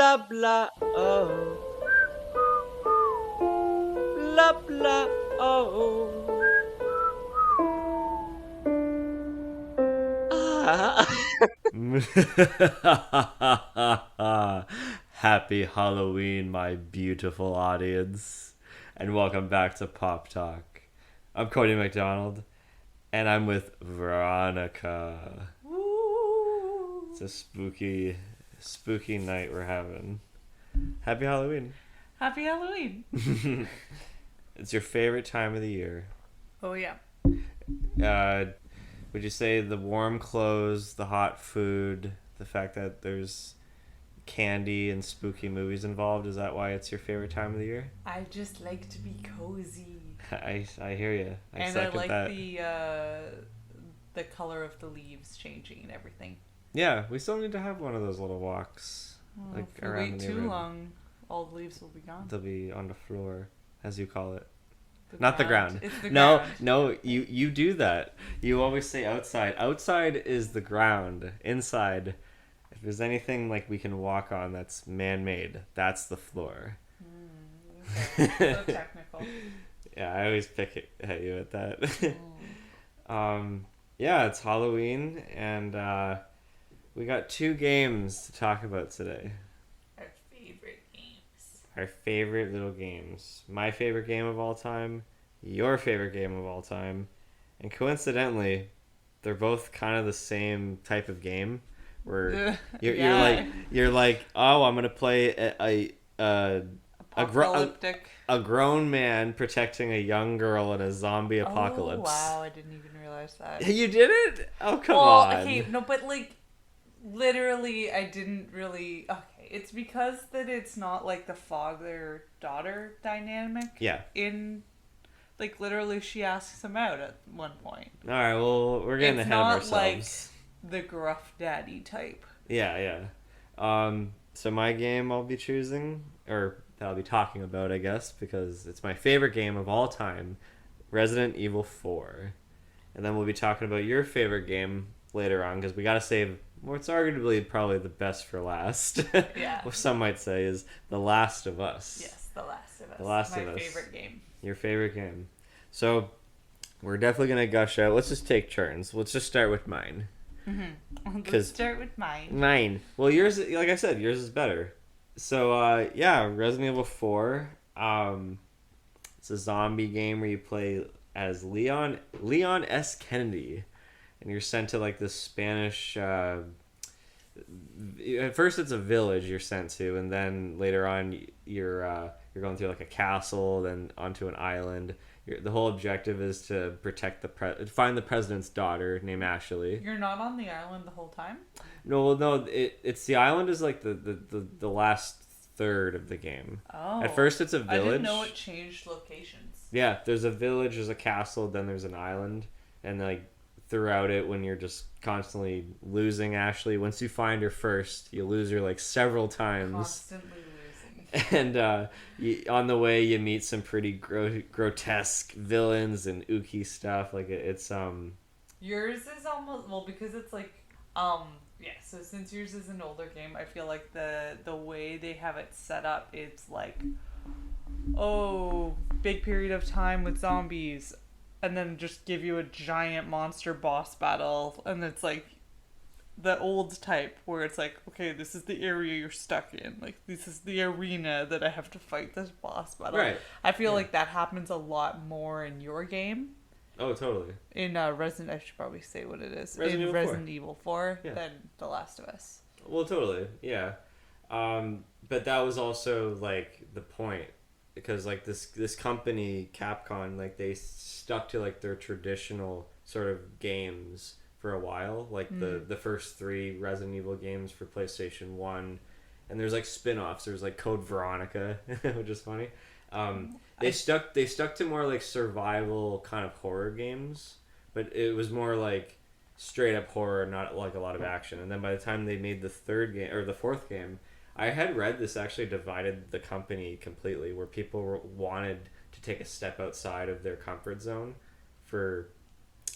Blah blah oh. Blah blah oh. Ah. Happy Halloween, my beautiful audience, and welcome back to Pop Talk. I'm Cody MacDonald, and I'm with Veronica. Woo. It's a spooky night we're having. Happy Halloween. Happy Halloween. It's your favorite time of the year. Oh, yeah. Would you say the warm clothes, the hot food, the fact that there's candy and spooky movies involved, is that why it's your favorite time of the year? I just like to be cozy. I hear you. I like that. The color of the leaves changing and everything. Yeah, we still need to have one of those little walks. Well, if we wait too long, all the leaves will be gone. They'll be on the floor, as you call it. Not the ground. It's the ground. ground. No, you do that. You always say outside. Outside is the ground. Inside, if there's anything like we can walk on that's man-made, that's the floor. Okay. So technical. Yeah, I always pick it at you at that. Yeah, it's Halloween, and we got 2 games to talk about today. Our favorite games. Our favorite little games. My favorite game of all time, your favorite game of all time, and coincidentally, they're both kind of the same type of game. Where you're like, oh, I'm gonna play a grown man protecting a young girl in a zombie apocalypse. Oh, wow, I didn't even realize that. You did it? Oh, come on. Okay, no, but like, literally, I didn't really. Okay, it's because that it's not like the father-daughter dynamic. Yeah. Like, literally, she asks him out at one point. All right, well, we're getting ahead of ourselves. Like the gruff daddy type. Yeah. So my game I'll be choosing, or that I'll be talking about, I guess, because it's my favorite game of all time, Resident Evil 4. And then we'll be talking about your favorite game later on, because we got to save what's arguably probably the best for last. Yeah. What some might say is The Last of Us. Yes, The Last of Us. The Last my of Us. favorite game. Your favorite game. So we're definitely going to gush out. Let's just take turns. Let's just start with mine. Mm-hmm. Let's start with mine. Mine. Well, yours, like I said, yours is better. So, yeah, Resident Evil 4. It's a zombie game where you play as Leon S. Kennedy. And you're sent to, like, this Spanish... at first, it's a village you're sent to, and then later on, you're going through, like, a castle, then onto an island. The whole objective is to protect find the president's daughter named Ashley. You're not on the island the whole time? No. It's the island is like the last third of the game. Oh. At first, it's a village. I didn't know it changed locations. Yeah, there's a village, there's a castle, then there's an island, and like throughout it, when you're just constantly losing Ashley, once you find her first, you lose her like several times. Constantly losing. And on the way, you meet some pretty grotesque villains and ooky stuff. Like it's Yours is almost because it's like yeah. So since yours is an older game, I feel like the way they have it set up, it's like, oh, big period of time with zombies, and then just give you a giant monster boss battle, and it's like the old type where it's like, okay, this is the area you're stuck in. Like, this is the arena that I have to fight this boss battle. Right. I feel like that happens a lot more in your game. Oh, totally. In I should probably say what it is. Resident Evil 4 Yeah. than The Last of Us. Well, totally. Yeah. But that was also, like, the point. Because, like, this company, Capcom, like, they stuck to, like, their traditional sort of games for a while, like the first 3 Resident Evil games for PlayStation 1, and there's like spin-offs. There's like Code Veronica, which is funny. They stuck to more like survival kind of horror games, but it was more like straight up horror, not like a lot of action. And then by the time they made the 3rd game or the 4th game, I had read this actually divided the company completely, where people wanted to take a step outside of their comfort zone for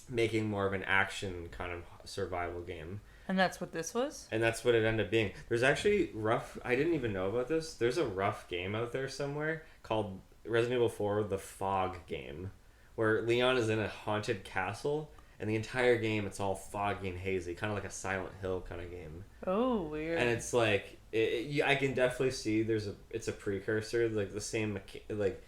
making more of an action kind of survival game. And that's what this was? And that's what it ended up being. There's actually I didn't even know about this. There's a rough game out there somewhere called Resident Evil 4 The Fog Game, where Leon is in a haunted castle, and the entire game it's all foggy and hazy, kind of like a Silent Hill kind of game. Oh, weird. And it's like I can definitely see it's a precursor, like the same like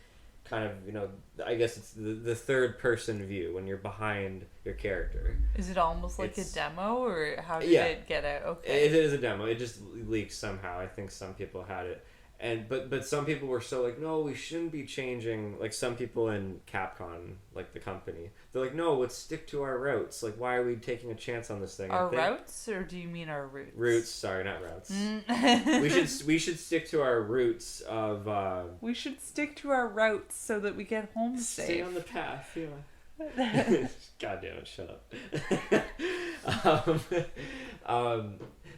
kind of, you know, I guess it's the third person view when you're behind your character. Is it almost like a demo, or how did it get out? Okay. It is a demo. It just leaked somehow. I think some people had it. And but some people were so like, no, we shouldn't be changing. Like some people in Capcom, like the company, they're like, no, let's stick to our routes. Like, why are we taking a chance on this thing? Our routes, or do you mean our roots? Roots, sorry, not routes. we should stick to our roots of. We should stick to our routes so that we get home safe. Stay on the path, yeah. God damn it! Shut up.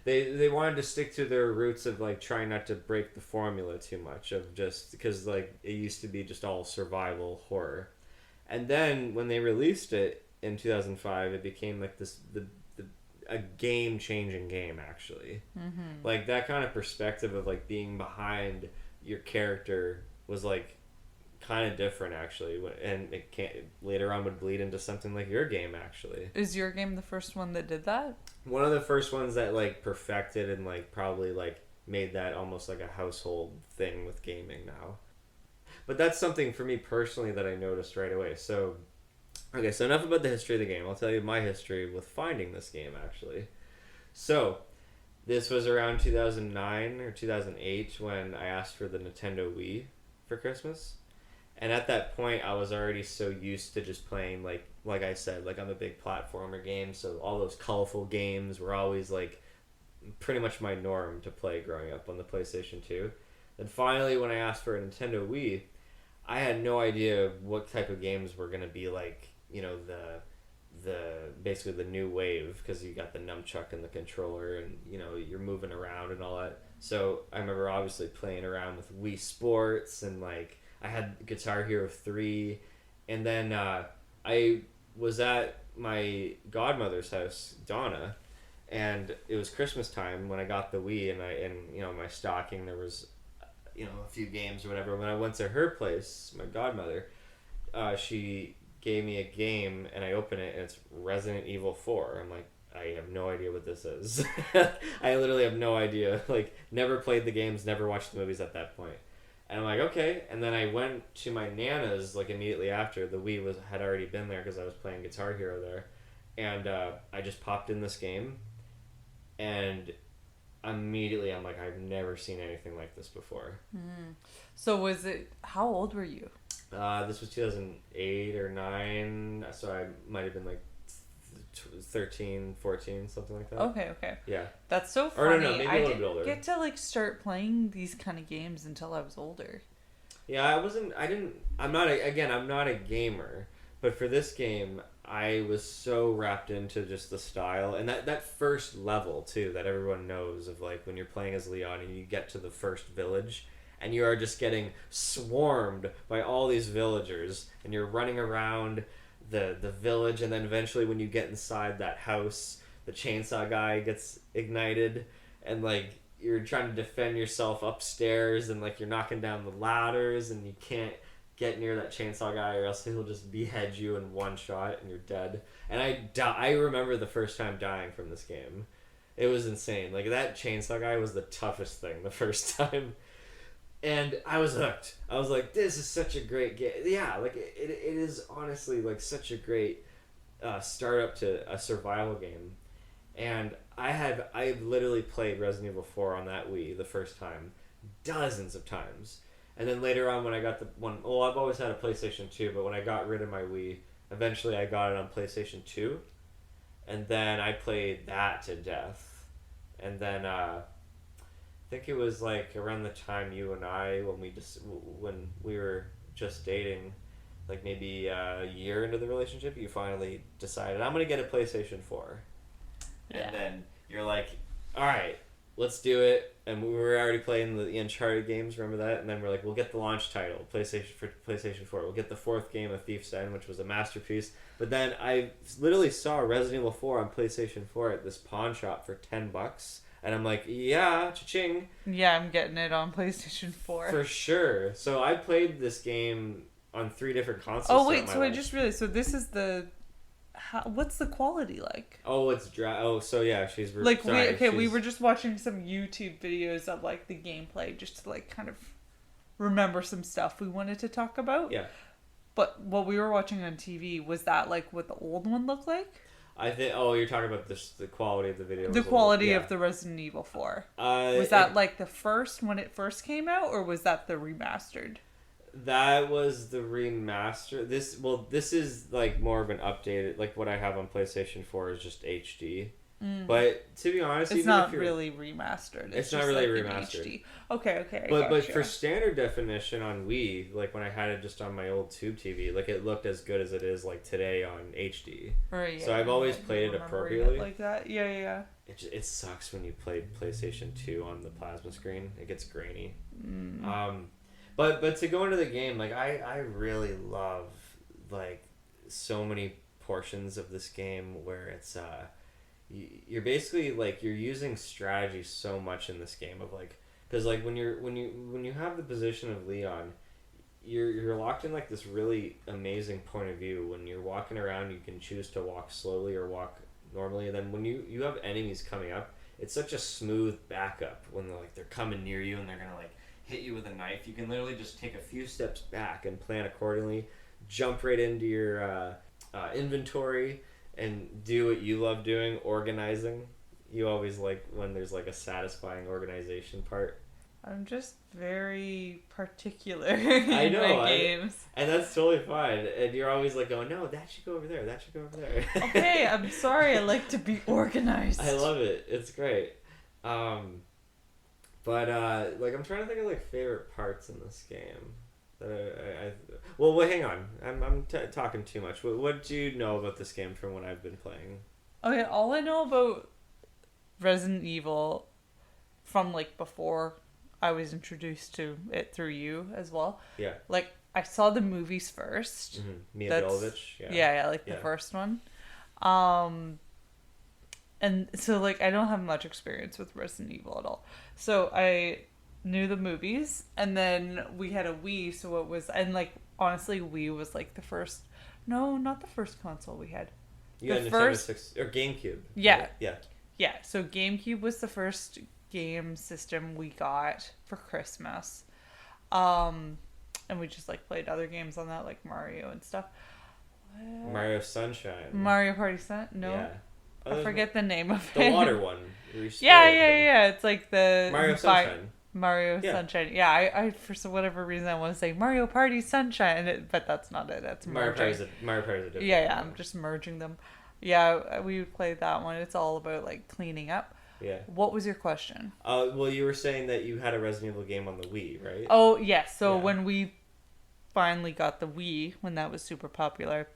They wanted to stick to their roots of like trying not to break the formula too much, of just because like it used to be just all survival horror, and then when they released it in 2005, it became like a game changing game actually. Mm-hmm. Like that kind of perspective of like being behind your character was like kind of different actually, and it later on would bleed into something like your game actually. Is your game the first one that did that? One of the first ones that like perfected and like probably like made that almost like a household thing with gaming now. But that's something for me personally that I noticed right away. So okay, so enough about the history of the game. I'll tell you my history with finding this game actually. So this was around 2009 or 2008 when I asked for the Nintendo Wii for Christmas. And at that point, I was already so used to just playing, like I said, like I'm a big platformer game, so all those colorful games were always, like, pretty much my norm to play growing up on the PlayStation 2. Then finally, when I asked for a Nintendo Wii, I had no idea what type of games were going to be, like, you know, basically the new wave, because you got the nunchuck and the controller, and, you know, you're moving around and all that. So I remember obviously playing around with Wii Sports and, like, I had Guitar Hero 3, and then I was at my godmother's house, Donna, and it was Christmas time when I got the Wii, and you know, my stocking there was, you know, a few games or whatever. When I went to her place, my godmother, she gave me a game, and I open it, and it's Resident Evil 4. I'm like, I have no idea what this is. I literally have no idea. Like, never played the games, never watched the movies at that point. And I'm like, okay. And then I went to my Nana's, like, immediately after. The Wii had already been there because I was playing Guitar Hero there. And I just popped in this game. And immediately I'm like, I've never seen anything like this before. Mm. So how old were you? This was 2008 or 9. So I might have been, like, 13, 14, something like that. Okay. Yeah. That's so funny. Or no, maybe a little bit older. I didn't get to like start playing these kind of games until I was older. Yeah, I'm not a gamer, but for this game, I was so wrapped into just the style and that first level too that everyone knows of, like when you're playing as Leon and you get to the first village and you are just getting swarmed by all these villagers and you're running around the village, and then eventually when you get inside that house, the chainsaw guy gets ignited, and like you're trying to defend yourself upstairs, and like you're knocking down the ladders, and you can't get near that chainsaw guy or else he'll just behead you in one shot and you're dead. And I remember the first time dying from this game. It was insane. Like that chainsaw guy was the toughest thing the first time. And I was hooked. I was like, this is such a great game. Yeah, like it is honestly like such a great startup to a survival game. And I've literally played Resident Evil 4 on that Wii the first time dozens of times. And then later on when I got I've always had a PlayStation 2, but when I got rid of my Wii, eventually I got it on PlayStation 2. And then I played that to death. And then I think it was like around the time you and I, when we were just dating, like maybe a year into the relationship, you finally decided, I'm going to get a PlayStation 4. Yeah. And then you're like, all right, let's do it. And we were already playing the Uncharted games, remember that? And then we're like, we'll get the launch title, PlayStation 4. We'll get the fourth game of Thief's End, which was a masterpiece. But then I literally saw Resident Evil 4 on PlayStation 4 at this pawn shop for $10. And I'm like, yeah, cha-ching. Yeah, I'm getting it on PlayStation 4. For sure. So I played this game on 3 different consoles. Oh, wait, so I just realized, so this is the... what's the quality like? Oh, it's dry. Oh, so yeah, she's... Like, sorry, we were just watching some YouTube videos of, like, the gameplay, just to, like, kind of remember some stuff we wanted to talk about. Yeah. But what we were watching on TV, was that, like, what the old one looked like? I think. Oh, you're talking about the quality of the video. The quality of the Resident Evil 4. Was that like the first when it first came out, or was that the remastered? That was the remaster. This is like more of an updated. Like what I have on PlayStation 4 is just HD. But to be honest, it's not really remastered. It's not really remastered. HD. Okay. But for standard definition on Wii, like when I had it just on my old tube TV, like it looked as good as it is like today on HD. Right. So I've always played it appropriately. Like that. Yeah. It sucks when you play PlayStation 2 on the plasma screen. It gets grainy. But to go into the game, like I really love like so many portions of this game where it's you're basically like you're using strategy so much in this game of like because like when you have the position of Leon, you're locked in like this really amazing point of view. When you're walking around, you can choose to walk slowly or walk normally, and then when you have enemies coming up, it's such a smooth backup when they're coming near you and they're gonna like hit you with a knife. You can literally just take a few steps back and plan accordingly, jump right into your inventory and do what you love doing, organizing. You always like when there's like a satisfying organization part. I'm just very particular I know, in my games. And that's totally fine. And you're always like going, no, that should go over there. That should go over there. Okay, I'm sorry. I like to be organized. I love it. It's great. But like I'm trying to think of like favorite parts in this game. Well, wait, hang on. I'm talking too much. What do you know about this game from when I've been playing? Okay, all I know about Resident Evil from like before I was introduced to it through you as well. Yeah. Like I saw the movies first. Mm-hmm. Mia Jovovich. Yeah, the first one. And so like I don't have much experience with Resident Evil at all. So I knew the movies, and then we had a Wii, so it was, and like honestly Wii was like the first, no, not the first console we had. You had Nintendo 6 or GameCube. Yeah. Right? Yeah, so GameCube was the first game system we got for Christmas. And we just like played other games on that, like Mario and stuff. Mario Sunshine. Mario Party Sun? No. Yeah. I forget the name of it. The water one. Yeah. It's like the Mario Sunshine. Sunshine. Yeah, I for whatever reason I want to say Mario Party Sunshine, but that's not it. That's Mario Party's a different Yeah, I'm just merging them. Yeah, we played that one. It's all about like cleaning up. Yeah. What was your question? Well, you were saying that you had a Resident Evil game on the Wii, right? Oh, yes. So when we finally got the Wii, when that was super popular,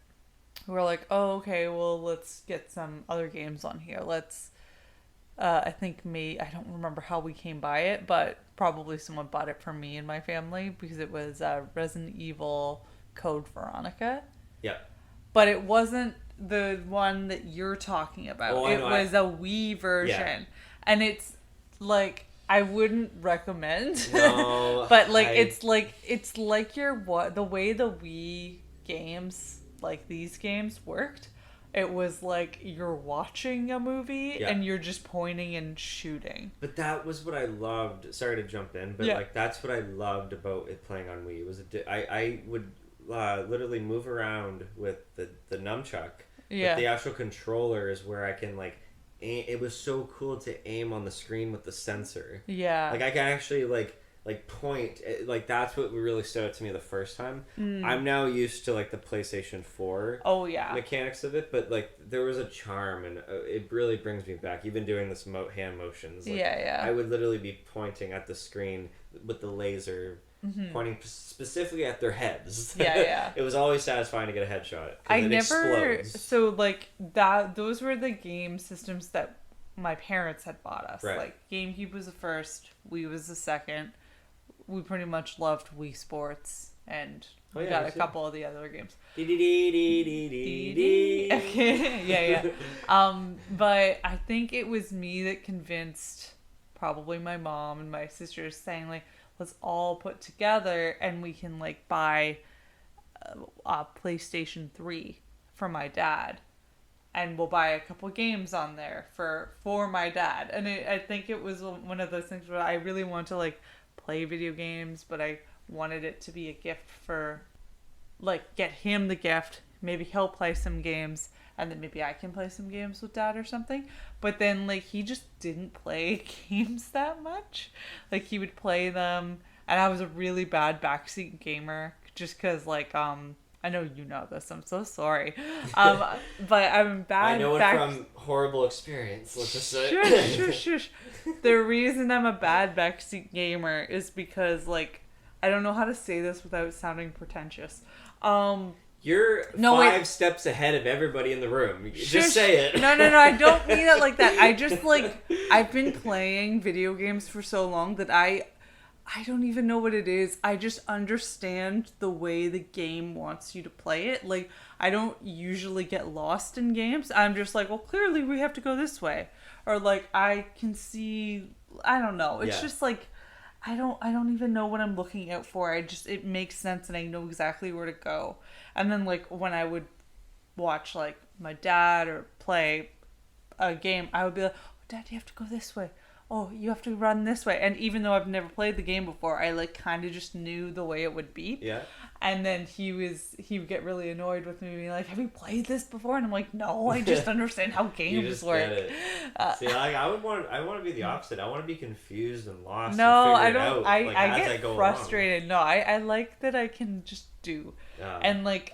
we were like, oh, okay, well, let's get some other games on here. Let's, I don't remember how we came by it, but probably someone bought it for me and my family because it was Resident Evil Code Veronica. Yeah. But it wasn't the one that you're talking about. Oh, it was a Wii version. Yeah. And it's like, I wouldn't recommend. No. But like, it's like the way the Wii games, like these games worked, it was like you're watching a movie and you're just pointing and shooting. But that was what I loved. Sorry to jump in, but like that's what I loved about it playing on Wii. I would literally move around with the nunchuck. Yeah. But the actual controller is where I can like aim. It was so cool to aim on the screen with the sensor. Yeah. Like I can actually like point, like that's what really stood out to me the first time. I'm now used to like the PlayStation 4 mechanics of it, but like there was a charm and it really brings me back. Even doing this hand motions, like, I would literally be pointing at the screen with the laser, pointing specifically at their heads. It was always satisfying to get a headshot. Explodes. So like that, those were the game systems that my parents had bought us. Right. Like GameCube was the first, Wii was the second. We pretty much loved Wii Sports, and we got a couple of the other games. Okay, yeah. But I think it was me that convinced probably my mom and my sisters, saying like, let's all put together and we can like buy a PlayStation 3 for my dad, and we'll buy a couple games on there for my dad. And I think it was one of those things where I really want to like play video games, but I wanted it to be a gift for, like, get him the gift. Maybe he'll play some games, and then maybe I can play some games with dad or something. But then, like, he just didn't play games that much. Like, he would play them, and I was a really bad backseat gamer, just because, like, I know you know this. I'm so sorry. But I'm bad. I know it from horrible experience. Let's just say. Shush. The reason I'm a bad backseat gamer is because, like, I don't know how to say this without sounding pretentious. You're five steps ahead of everybody in the room. Just say it. No. I don't mean it like that. I just, like, I've been playing video games for so long that I don't even know what it is. I just understand the way the game wants you to play it. Like, I don't usually get lost in games. I'm just like, well, clearly we have to go this way. Or, like, I can see, I don't know. It's just like, I don't even know what I'm looking out for. It makes sense and I know exactly where to go. And then, like, when I would watch, like, my dad or play a game, I would be like, oh, Dad, you have to go this way. Oh, you have to run this way. And even though I've never played the game before, I, like, kind of just knew the way it would be. Yeah. And then he would get really annoyed with me, being like, have you played this before? And I'm like, no, I just understand how games work. Get it. See, like, I want to be the opposite. I want to be confused and lost. No, and I don't. it out, I, like, I as get go frustrated. along. No, I like that I can just do. And, like,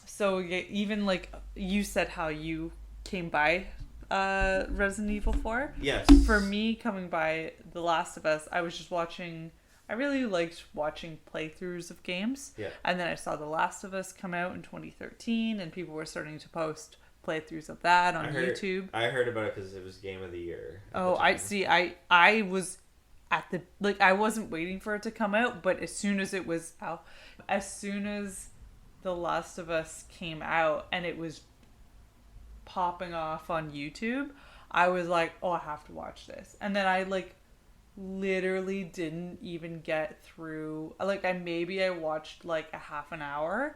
so even, like, you said how you came by Resident Evil 4. Yes. For me, coming by The Last of Us, I was just watching. I really liked watching playthroughs of games. Yeah. And then I saw The Last of Us come out in 2013, and people were starting to post playthroughs of that on YouTube. I heard about it because it was Game of the Year. Oh, I see. I was at the, like, I wasn't waiting for it to come out, but as soon as it was out, as soon as The Last of Us came out and it was popping off on YouTube, I was like, oh, I have to watch this. And then I, like, literally didn't even get through, like, I watched like a half an hour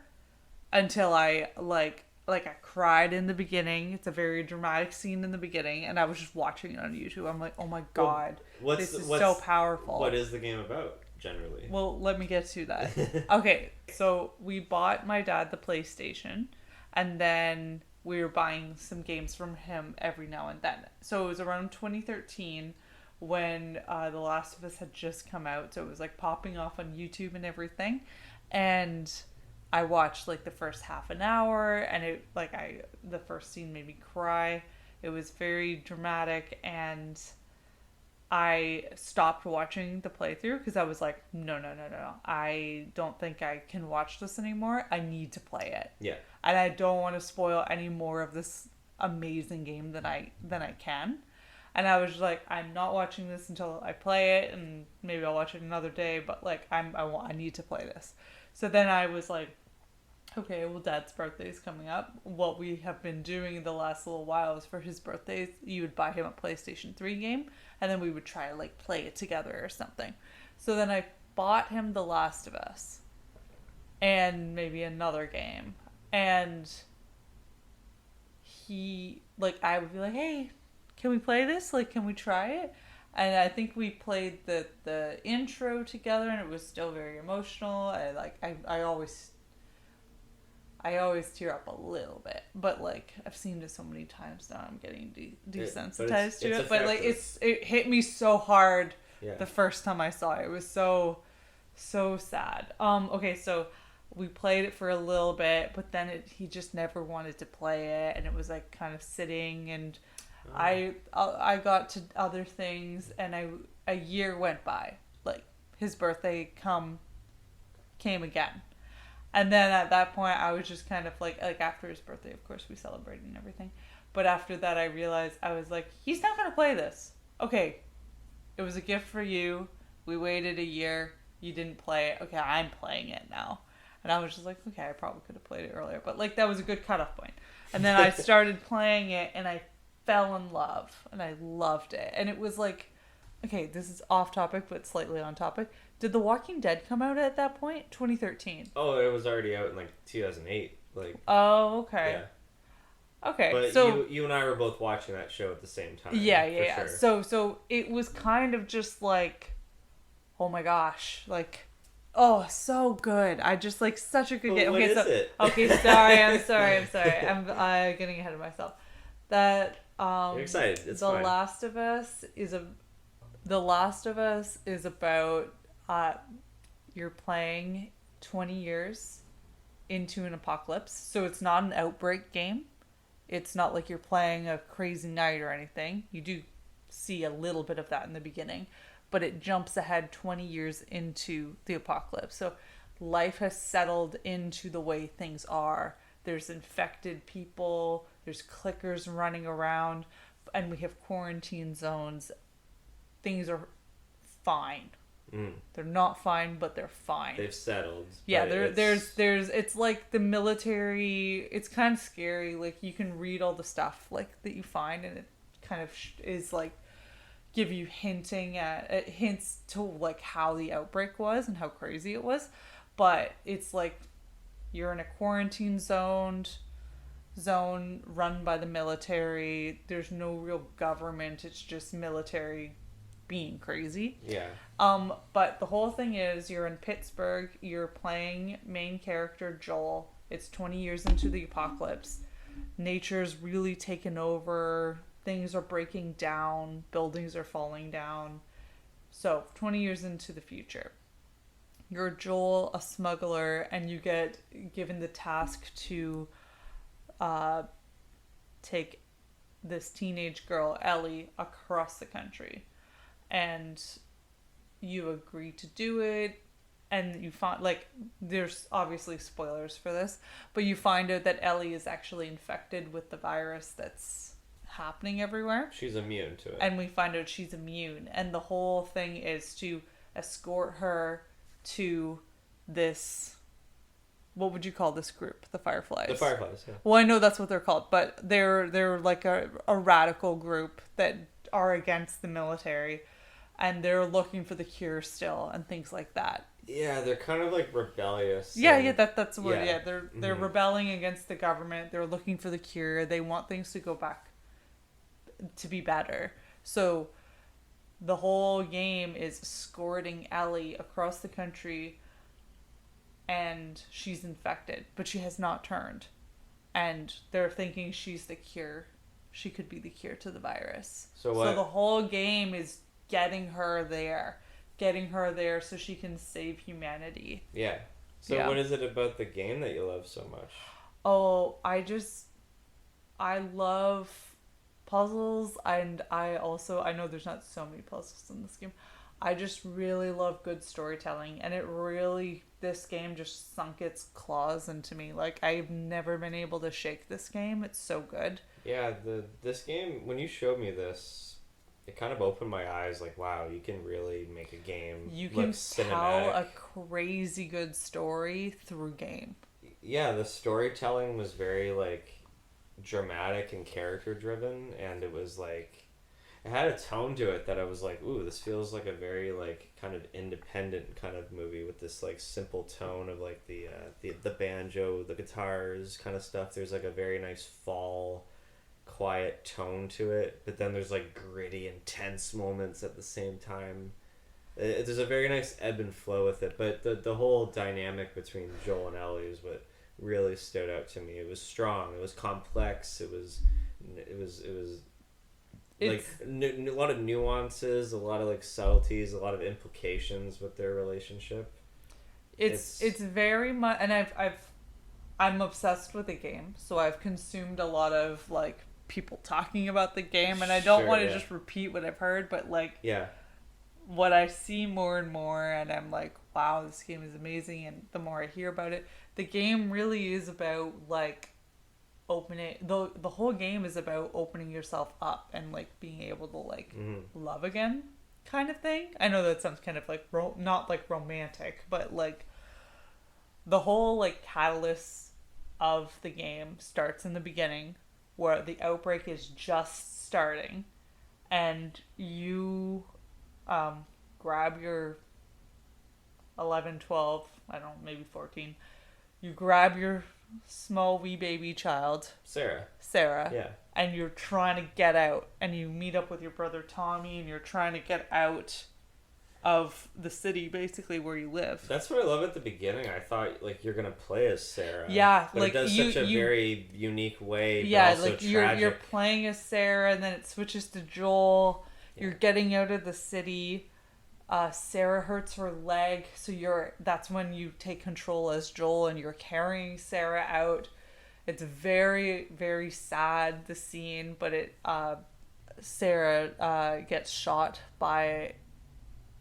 until I like I cried in the beginning. It's a very dramatic scene in the beginning, and I was just watching it on YouTube. I'm like, oh my god, this is so powerful. What is the game about generally? Well, let me get to that. Okay, so we bought my dad the PlayStation, and then we were buying some games from him every now and then. So it was around 2013 when The Last of Us had just come out, so it was like popping off on YouTube and everything, and I watched like the first half an hour, and it, like, the first scene made me cry. It was very dramatic, and I stopped watching the playthrough because I was like, no, I don't think I can watch this anymore. I need to play it. Yeah. And I don't want to spoil any more of this amazing game than I can. And I was like, I'm not watching this until I play it, and maybe I'll watch it another day, but, like, I need to play this. So then I was like, okay, well, Dad's birthday is coming up. What we have been doing the last little while is for his birthdays, you would buy him a PlayStation 3 game, and then we would try to, like, play it together or something. So then I bought him The Last of Us and maybe another game. And he, like, I would be like, hey, can we play this? Like, can we try it? And I think we played the intro together, and it was still very emotional. I always tear up a little bit, but, like, I've seen it so many times now, I'm getting desensitized to it. But, like, it hit me so hard the first time I saw it. It was so sad. Okay, so we played it for a little bit, but then he just never wanted to play it, and it was, like, kind of sitting, and I got to other things, and a year went by. Like, his birthday came again. And then at that point, I was just kind of like after his birthday, of course, we celebrated and everything. But after that, I realized I was like, he's not gonna play this. Okay, it was a gift for you. We waited a year. You didn't play it. Okay, I'm playing it now. And I was just like, okay, I probably could have played it earlier, but like that was a good cutoff point. And then I started playing it, and I fell in love, and I loved it. And it was like, okay, this is off topic, but slightly on topic. Did The Walking Dead come out at that point? 2013. Oh, it was already out in like 2008. Like. Oh, okay. Yeah. Okay, but so you and I were both watching that show at the same time. yeah. Sure. So it was kind of just like, oh my gosh, like, oh, so good. I just like such a good game. What Okay, is so it? okay, sorry, I'm sorry. I'm getting ahead of myself. That You're excited. It's The fine. Last of Us is about you're playing 20 years into an apocalypse. So it's not an outbreak game. It's not like you're playing a crazy night or anything. You do see a little bit of that in the beginning, but it jumps ahead 20 years into the apocalypse. So life has settled into the way things are. There's infected people, there's clickers running around, and we have quarantine zones. Things are fine. They're not fine, but they're fine. They've settled. Yeah, there's it's like the military. It's kind of scary. Like you can read all the stuff like that you find, and it kind of is like give you hints to like how the outbreak was and how crazy it was. But it's like you're in a quarantine zone run by the military. There's no real government. It's just military being crazy. Yeah. But the whole thing is you're in Pittsburgh, you're playing main character Joel. It's 20 years into the apocalypse. Nature's really taken over. Things are breaking down. Buildings are falling down. So, 20 years into the future. You're Joel, a smuggler, and you get given the task to take this teenage girl, Ellie, across the country. And you agree to do it, and you find, like, there's obviously spoilers for this, but you find out that Ellie is actually infected with the virus that's happening everywhere. She's immune to it. And we find out she's immune, and the whole thing is to escort her to this, what would you call this group? The Fireflies. The Fireflies, yeah. Well, I know that's what they're called, but they're like a radical group that are against the military, and they're looking for the cure still and things like that. Yeah, they're kind of like rebellious. Yeah, that's the word. Yeah, they're Mm-hmm. rebelling against the government. They're looking for the cure. They want things to go back to be better. So the whole game is escorting Ellie across the country, and she's infected, but she has not turned. And they're thinking she's the cure. She could be the cure to the virus. So what? So the whole game is getting her there so she can save humanity. Yeah. So Yeah. what is it about the game that you love so much? Oh, I love puzzles, and I know there's not so many puzzles in this game. I just really love good storytelling, and this game just sunk its claws into me. Like, I've never been able to shake this game. It's so good. Yeah, this game, when you showed me this, it kind of opened my eyes, like, wow, you can really make a game You look can tell cinematic. a crazy good story through game. Yeah, the storytelling was very, like, dramatic and character driven, and it was like, it had a tone to it that I was like, ooh, this feels like a very, like, kind of independent kind of movie with this, like, simple tone of, like, the banjo, the guitars kind of stuff. There's, like, a very nice fall, quiet tone to it, but then there's, like, gritty, intense moments at the same time. There's a very nice ebb and flow with it, but the whole dynamic between Joel and Ellie is what really stood out to me. It was strong. It was complex. It was like a lot of nuances, a lot of, like, subtleties, a lot of implications with their relationship. It's very much, and I'm obsessed with the game, so I've consumed a lot of, like, people talking about the game, and I don't want to just repeat what I've heard, but, like, what I see more and more, and I'm like, wow, this game is amazing, and the more I hear about it, the game really is about, like, opening the whole game is about opening yourself up and like being able to like love again kind of thing. I know that sounds kind of like not like romantic, but like the whole like catalyst of the game starts in the beginning where the outbreak is just starting and you grab your 11, 12, I don't know, maybe 14. You grab your small wee baby child, Sarah, Yeah. and you're trying to get out, and you meet up with your brother Tommy, and you're trying to get out of the city, basically where you live. That's what I love at the beginning. I thought like you're gonna play as Sarah. Yeah, but like it does such a very unique way. Yeah, but also like tragic. you're playing as Sarah, and then it switches to Joel. Yeah. You're getting out of the city. Sarah hurts her leg, so that's when you take control as Joel and you're carrying Sarah out. It's very, very sad, the scene, but Sarah gets shot by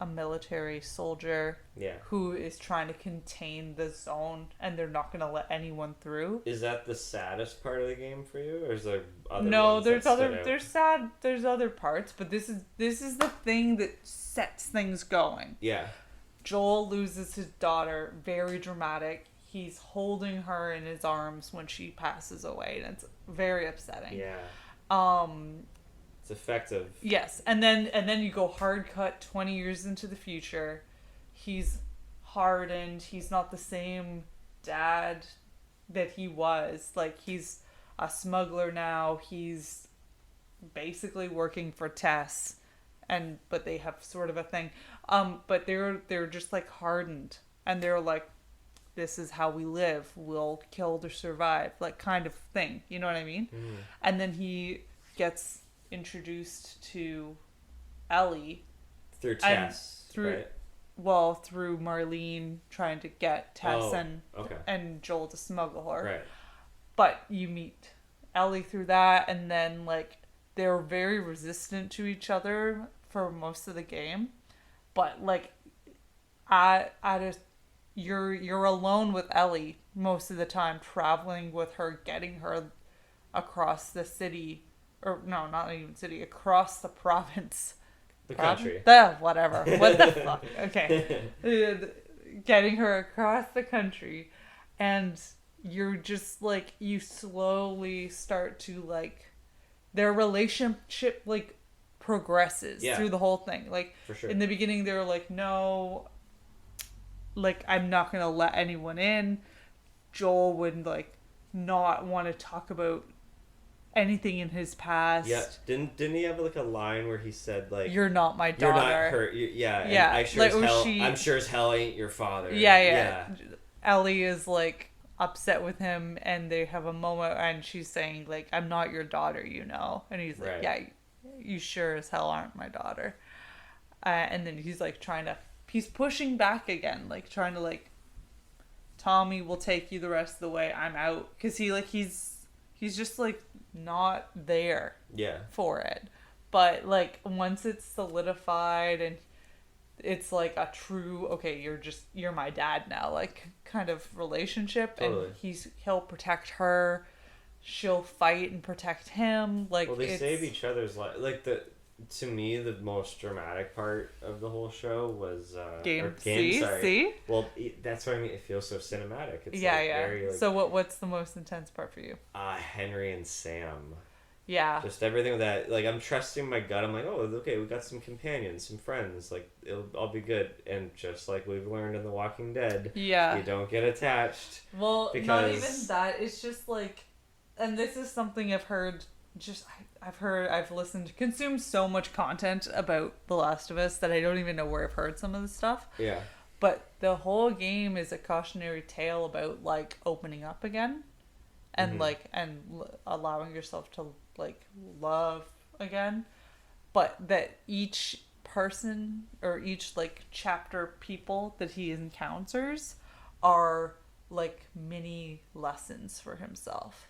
a military soldier who is trying to contain the zone, and they're not going to let anyone through. Is that the saddest part of the game for you, or is there other No, ones there's that other there's sad there's other parts, but this is the thing that sets things going. Yeah. Joel loses his daughter, very dramatic. He's holding her in his arms when she passes away, and it's very upsetting. Yeah. It's effective. Yes, and then you go hard cut 20 years into the future. He's hardened. He's not the same dad that he was. Like, he's a smuggler now. He's basically working for Tess, but they have sort of a thing. But they're just like hardened, and they're like, this is how we live. We'll kill to survive, like kind of thing. You know what I mean? Mm. And then he gets introduced to Ellie through Tess, right? Well, through Marlene trying to get Tess okay. and Joel to smuggle her. Right. But you meet Ellie through that, and then like they're very resistant to each other for most of the game. But like, you're alone with Ellie most of the time, traveling with her, getting her across the city. Or no, not even city, across the province. The country. Whatever. What the fuck? Okay. Getting her across the country. And you're just like, you slowly start to like, their relationship like progresses through the whole thing. Like, for sure. In the beginning they're like, no, like, I'm not going to let anyone in. Joel would like not want to talk about anything in his past. Yeah, didn't he have like a line where he said like, "You're not my daughter." You're not her. Yeah. Yeah. I sure like, as hell, I'm sure as hell ain't your father. Yeah. Ellie is like upset with him, and they have a moment, and she's saying like, "I'm not your daughter, you know," and he's like, "Yeah, you sure as hell aren't my daughter." And then he's like he's pushing back again, like trying to like, Tommy will take you the rest of the way. I'm out, because he's just like not there for it. But like once it's solidified and it's like a true, okay, you're my dad now, like kind of relationship. Totally. And he'll protect her, she'll fight and protect him. Like, well, they save each other's life. Like to me, the most dramatic part of the whole show was game. Sorry. See? Well, that's what I mean. It feels so cinematic. It's very, like, so what's the most intense part for you? Henry and Sam. Yeah. Just everything with that. Like, I'm trusting my gut. I'm like, oh, okay, we got some companions, some friends. Like, it'll all be good. And just like we've learned in The Walking Dead, you don't get attached. Well, not even that. It's just like, and this is something I've heard. I've listened, consumed so much content about The Last of Us that I don't even know where I've heard some of this stuff. Yeah. But the whole game is a cautionary tale about like opening up again, and allowing yourself to like love again, but that each person or each like chapter people that he encounters are like mini lessons for himself.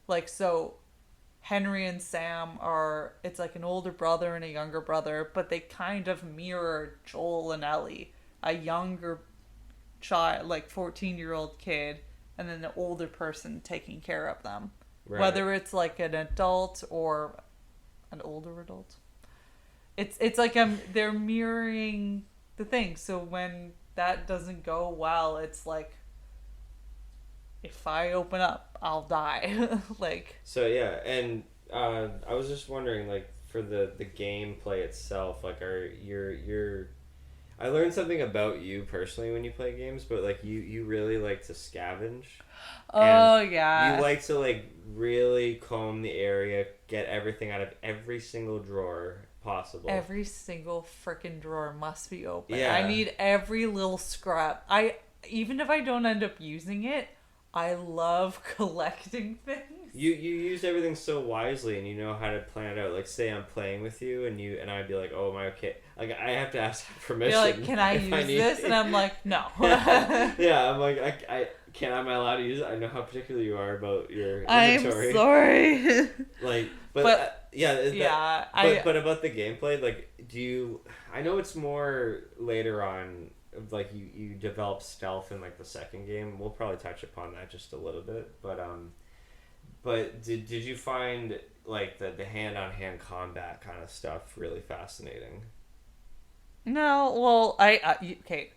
Like, so Henry and Sam it's like an older brother and a younger brother, but they kind of mirror Joel and Ellie, a younger child, like 14-year-old kid, and then the older person taking care of them. Right. whether it's like an adult or an older adult. It's like they're mirroring the thing. So when that doesn't go well, it's like, if I open up, I'll die. Like, So yeah, and I was just wondering, like, for the gameplay itself, like, are you're I learned something about you personally when you play games, but like you really like to scavenge. oh And yeah, you like to like really comb the area, get everything out of every single drawer possible. every single freaking drawer must be open. Yeah. I need every little scrap. Even if I don't end up using it, I love collecting things. You use everything so wisely, and you know how to plan it out. Like, say I'm playing with you, and I'd be like, "Oh, am I okay?" Like, I have to ask permission. You're like, "Can I if use need this?" it. And I'm like, "No." Yeah, I'm like, am I allowed to use it? I know how particular you are about your inventory. I'm sorry. Like, But but about the gameplay, like, I know it's more later on, like, you develop stealth in, like, the second game. We'll probably touch upon that just a little bit, but did you find, like, the hand-on-hand combat kind of stuff really fascinating? No, well, okay.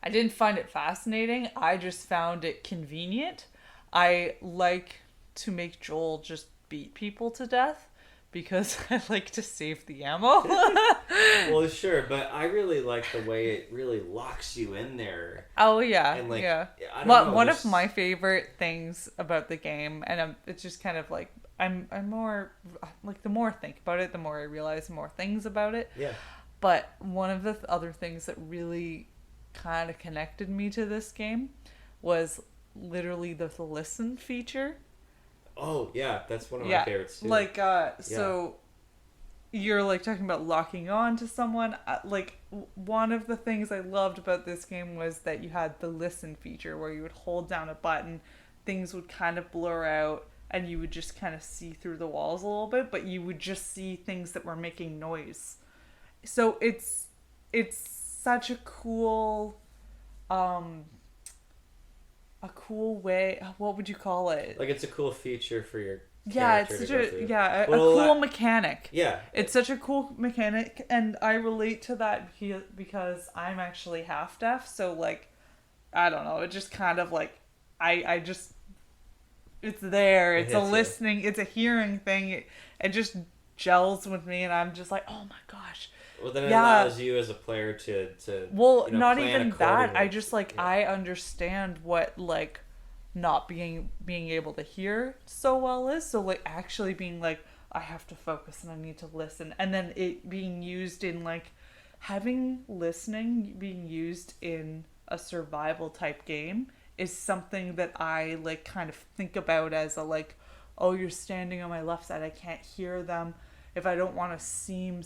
I didn't find it fascinating. I just found it convenient. I like to make Joel just beat people to death because I like to save the ammo. Well, sure, but I really like the way it really locks you in there. Oh yeah, And, like, yeah. I don't But know, one there's- of my favorite things about the game, and it's just kind of like I'm more like, the more I think about it, the more I realize more things about it. Yeah. But one of the other things that really kind of connected me to this game was literally the listen feature. Oh, yeah, that's one of my favorites, too. Like, so you're, like, talking about locking on to someone. Like, one of the things I loved about this game was that you had the listen feature where you would hold down a button, things would kind of blur out, and you would just kind of see through the walls a little bit, but you would just see things that were making noise. So it's such a cool way. What would you call it? Like, it's a cool feature for your Yeah, character it's to such go a through. a Well, cool mechanic. Yeah. It's such a cool mechanic, and I relate to that because I'm actually half deaf. So, like, I don't know. It just kind of like I just, it's there. It's a hits you. listening. It's a hearing thing. It just gels with me, and I'm just like, oh my gosh. Well, then it Yeah. allows you as a player to Well, plan not even that. accordingly. I just like, I understand what, like, not being able to hear so well is. So, like, actually being like, I have to focus and I need to listen, and then it being used in, like, having listening being used in a survival type game is something that I, like, kind of think about as a, like, oh, you're standing on my left side, I can't hear them. If I don't want to seem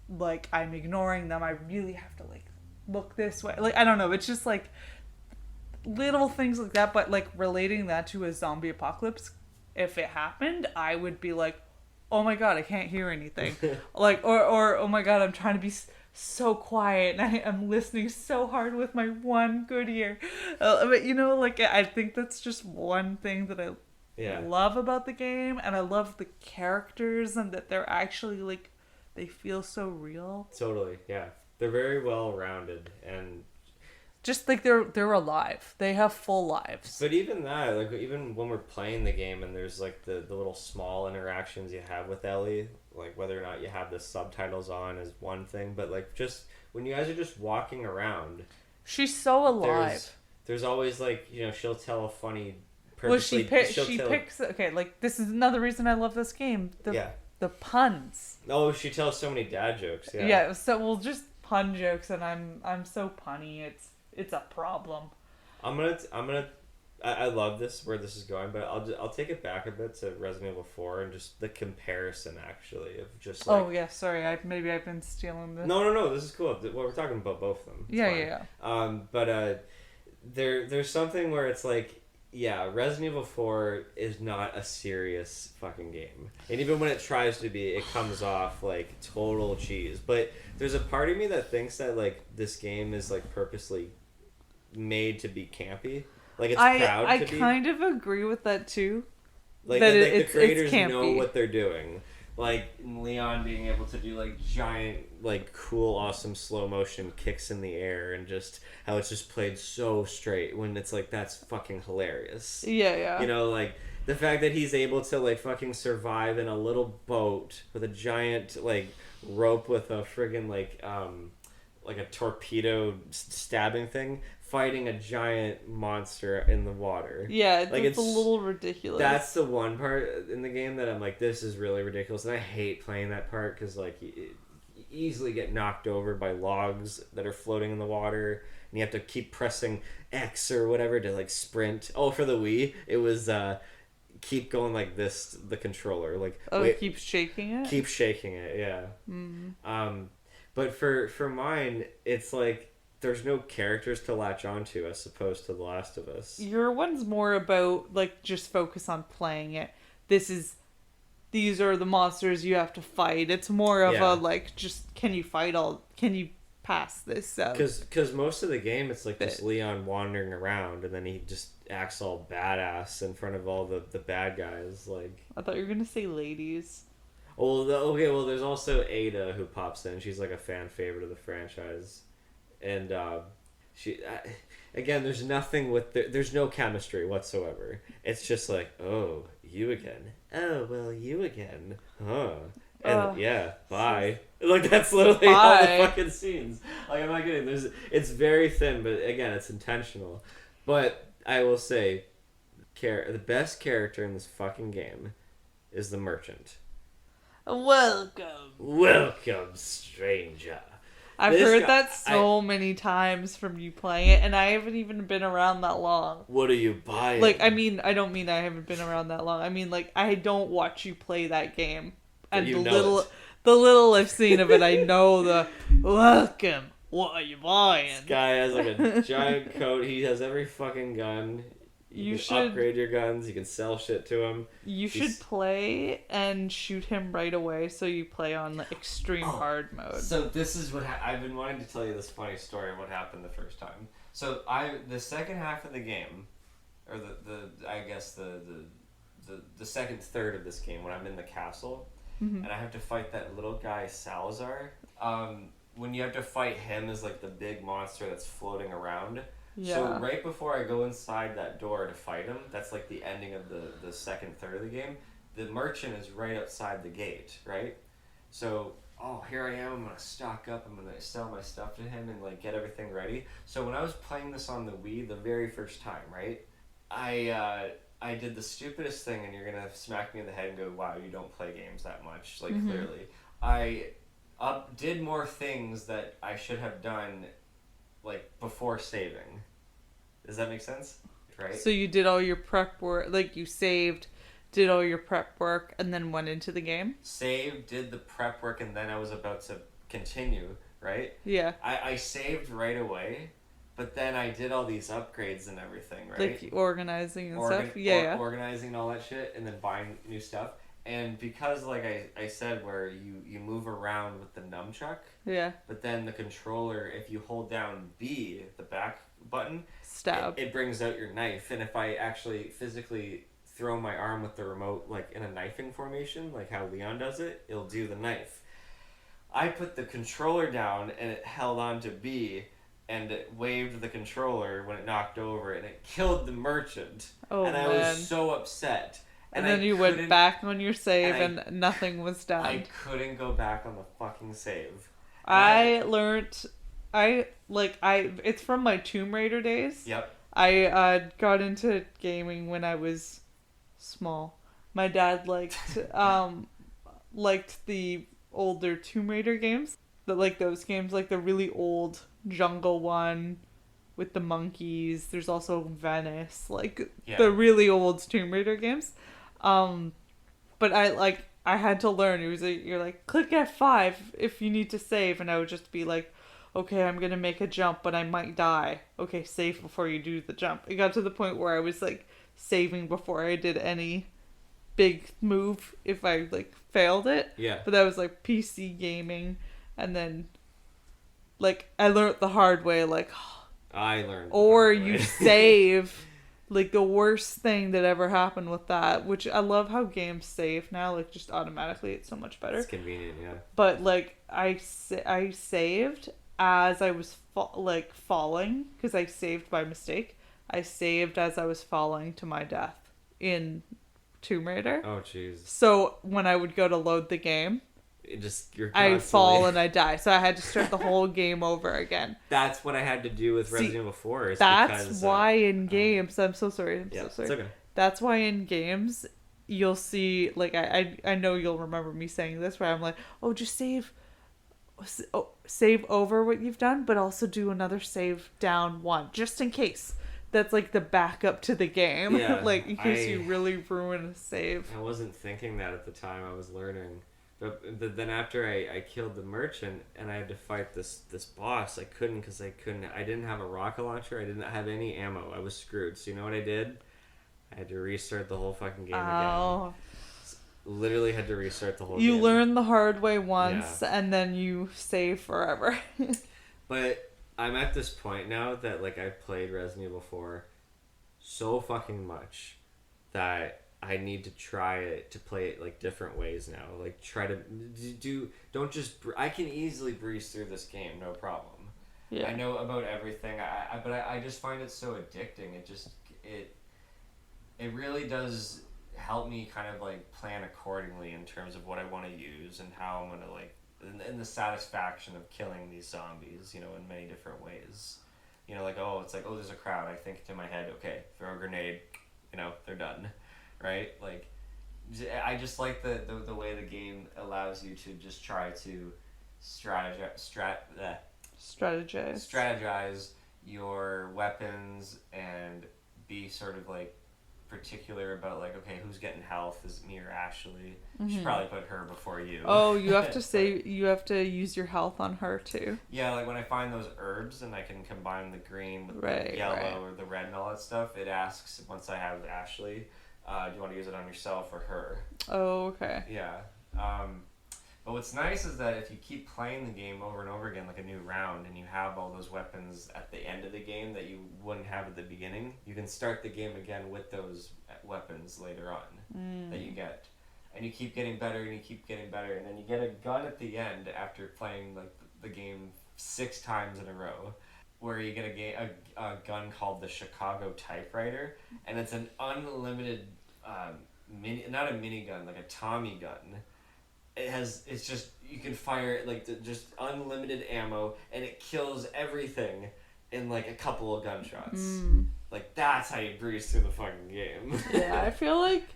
like I'm ignoring them, I really have to, like, look this way. Like, I don't know, it's just like little things like that. But, like, relating that to a zombie apocalypse, if it happened, I would be like, oh my god, I can't hear anything. Like, or oh my god, I'm trying to be so quiet and I'm listening so hard with my one good ear. But, you know, like, I think that's just one thing that I love about the game, and I love the characters and that they're actually, like, they feel so real. Totally, yeah. They're very well rounded, and just like they're alive. They have full lives. But even that, like, even when we're playing the game and there's, like, the little small interactions you have with Ellie, like, whether or not you have the subtitles on is one thing, but, like, just when you guys are just walking around, she's so alive. There's always, like, you know, she'll tell a funny. Well, she picks. Okay, like, this is another reason I love this game. The puns. Oh, she tells so many dad jokes. Yeah. Yeah. So, well, just pun jokes, and I'm so punny. It's a problem. I love this where this is going, but I'll take it back a bit to Resident Evil 4 and just the comparison, actually, of just, like, oh yeah, sorry, I've been stealing this. No, this is cool. Well, we're talking about both of them. It's yeah. But there's something where it's like, yeah, Resident Evil 4 is not a serious fucking game. And even when it tries to be, it comes off like total cheese. But there's a part of me that thinks that, like, this game is, like, purposely made to be campy. Like, it's proud to be. I kind of agree with that too. Like, that and, like the it's creators know campy. what they're doing. Like Leon being able to do like giant, like cool, awesome slow motion kicks in the air, and just how it's just played so straight when it's like that's fucking hilarious. Yeah, yeah. You know, like the fact that he's able to like fucking survive in a little boat with a giant like rope with a friggin' like a torpedo stabbing thing, fighting a giant monster in the water. Yeah, like it's a little ridiculous. That's the one part in the game that I'm like, this is really ridiculous, and I hate playing that part because like you easily get knocked over by logs that are floating in the water, and you have to keep pressing X or whatever to like sprint. Oh, for the Wii, it was keep going like this, the controller, like keep shaking it. Keep shaking it, yeah. Mm-hmm. But for mine, it's like there's no characters to latch onto as opposed to The Last of Us. Your one's more about like just focus on playing it. These are the monsters you have to fight. It's more of a like just can you pass this? Because most of the game it's like just Leon wandering around, and then he just acts all badass in front of all the bad guys. Like I thought you were gonna say ladies. Well, there's also Ada who pops in. She's like a fan favorite of the franchise, and again, there's nothing there's no chemistry whatsoever. It's just like, oh, you again. Oh, well, you again. Huh. And yeah, bye. Like that's literally all the fucking scenes. Like I'm not kidding. It's very thin, but again, it's intentional. But I will say, the best character in this fucking game is the merchant. Welcome, stranger. I've heard that so many times from you playing it, and I haven't even been around that long. What are you buying? Like, I mean, I don't mean I haven't been around that long. I mean, like, I don't watch you play that game. And the little I've seen of it, I know the welcome. What are you buying? This guy has like a giant coat. He has every fucking gun. You should upgrade your guns. You can sell shit to him. You should play and shoot him right away. So you play on the extreme hard mode. So this is what I've been wanting to tell you this funny story of what happened the first time. So the second half of the game, or the second third of this game, when I'm in the castle, and I have to fight that little guy Salazar. When you have to fight him as like the big monster that's floating around. Yeah. So right before I go inside that door to fight him, that's like the ending of the second third of the game, the merchant is right outside the gate, right? So, here I am, I'm going to stock up, I'm going to sell my stuff to him and like get everything ready. So when I was playing this on the Wii the very first time, right, I did the stupidest thing, and you're going to smack me in the head and go, wow, you don't play games that much, like clearly. I did more things that I should have done like before saving. Does that make sense? Right? So you did all your prep work, like you saved, did all your prep work, and then went into the game? Saved, did the prep work, and then I was about to continue, right? Yeah. I saved right away, but then I did all these upgrades and everything, right? Like organizing and stuff? Yeah. Organizing and all that shit, and then buying new stuff. And because, like I said, where you move around with the nunchuck, yeah. But then the controller, if you hold down B, the back button, stab, it brings out your knife. And if I actually physically throw my arm with the remote, like in a knifing formation, like how Leon does it, it'll do the knife. I put the controller down, and it held on to B, and it waved the controller when it knocked over, and it killed the merchant. Oh, and I was so upset. And then you went back on your save and nothing was done. I couldn't go back on the fucking save. It's from my Tomb Raider days. Yep. I got into gaming when I was small. My dad liked the older Tomb Raider games. Those games, like the really old Jungle one with the monkeys. There's also Venice, the really old Tomb Raider games. But I had to learn. It was you're like, click F5 if you need to save, and I would just be like, okay, I'm gonna make a jump, but I might die. Okay, save before you do the jump. It got to the point where I was like saving before I did any big move if I like failed it. Yeah. But that was like PC gaming, and then I learned the hard way. I learned. Or you save. Like the worst thing that ever happened with that, which I love how games save now, like just automatically, it's so much better. It's convenient, yeah. But like I saved as I was falling, because I saved by mistake. I saved as I was falling to my death in Tomb Raider. Oh, jeez. So when I would go to load the game, I fall and I die. So I had to start the whole game over again. That's what I had to do with Resident Evil 4. That's why in games, I'm so sorry. I'm so sorry. It's okay. That's why in games, you'll see, like, I know you'll remember me saying this, where I'm like, oh, just save over what you've done, but also do another save down one, just in case. That's like the backup to the game. Yeah, like, in case you really ruin a save. I wasn't thinking that at the time. I was learning. But then after I killed the merchant and I had to fight this boss, I couldn't because I didn't have a rocket launcher. I didn't have any ammo. I was screwed. So you know what I did? I had to restart the whole fucking game again. Literally had to restart the whole game. You learn the hard way once and then you save forever. But I'm at this point now that like I've played Resident Evil 4 so fucking much that I need to try to play it like different ways now. Like try to don't just I can easily breeze through this game, no problem. Yeah. I know about everything. But I just find it so addicting. It really does help me kind of like plan accordingly in terms of what I want to use and how I'm gonna like and the satisfaction of killing these zombies, you know, in many different ways. You know, like it's like there's a crowd. I think to my head, okay, throw a grenade, you know, they're done. Right? Like, I just like the way the game allows you to just try to strategize your weapons and be sort of like particular about like, okay, who's getting health? Is it me or Ashley? Mm-hmm. You should probably put her before you. Oh, you have to say you have to use your health on her too. Yeah, like when I find those herbs and I can combine the green with the yellow or the red and all that stuff, it asks once I have Ashley. Do you want to use it on yourself or her? Oh, okay. Yeah. But what's nice is that if you keep playing the game over and over again, like a new round, and you have all those weapons at the end of the game that you wouldn't have at the beginning, you can start the game again with those weapons later on that you get. And you keep getting better and you keep getting better. And then you get a gun at the end after playing like the game 6 times in a row, where you get a gun called the Chicago Typewriter, and it's an unlimited not a minigun, like a Tommy gun. It's just you can fire it like just unlimited ammo, and it kills everything in like a couple of gunshots. Like that's how you breeze through the fucking game. Yeah, I feel like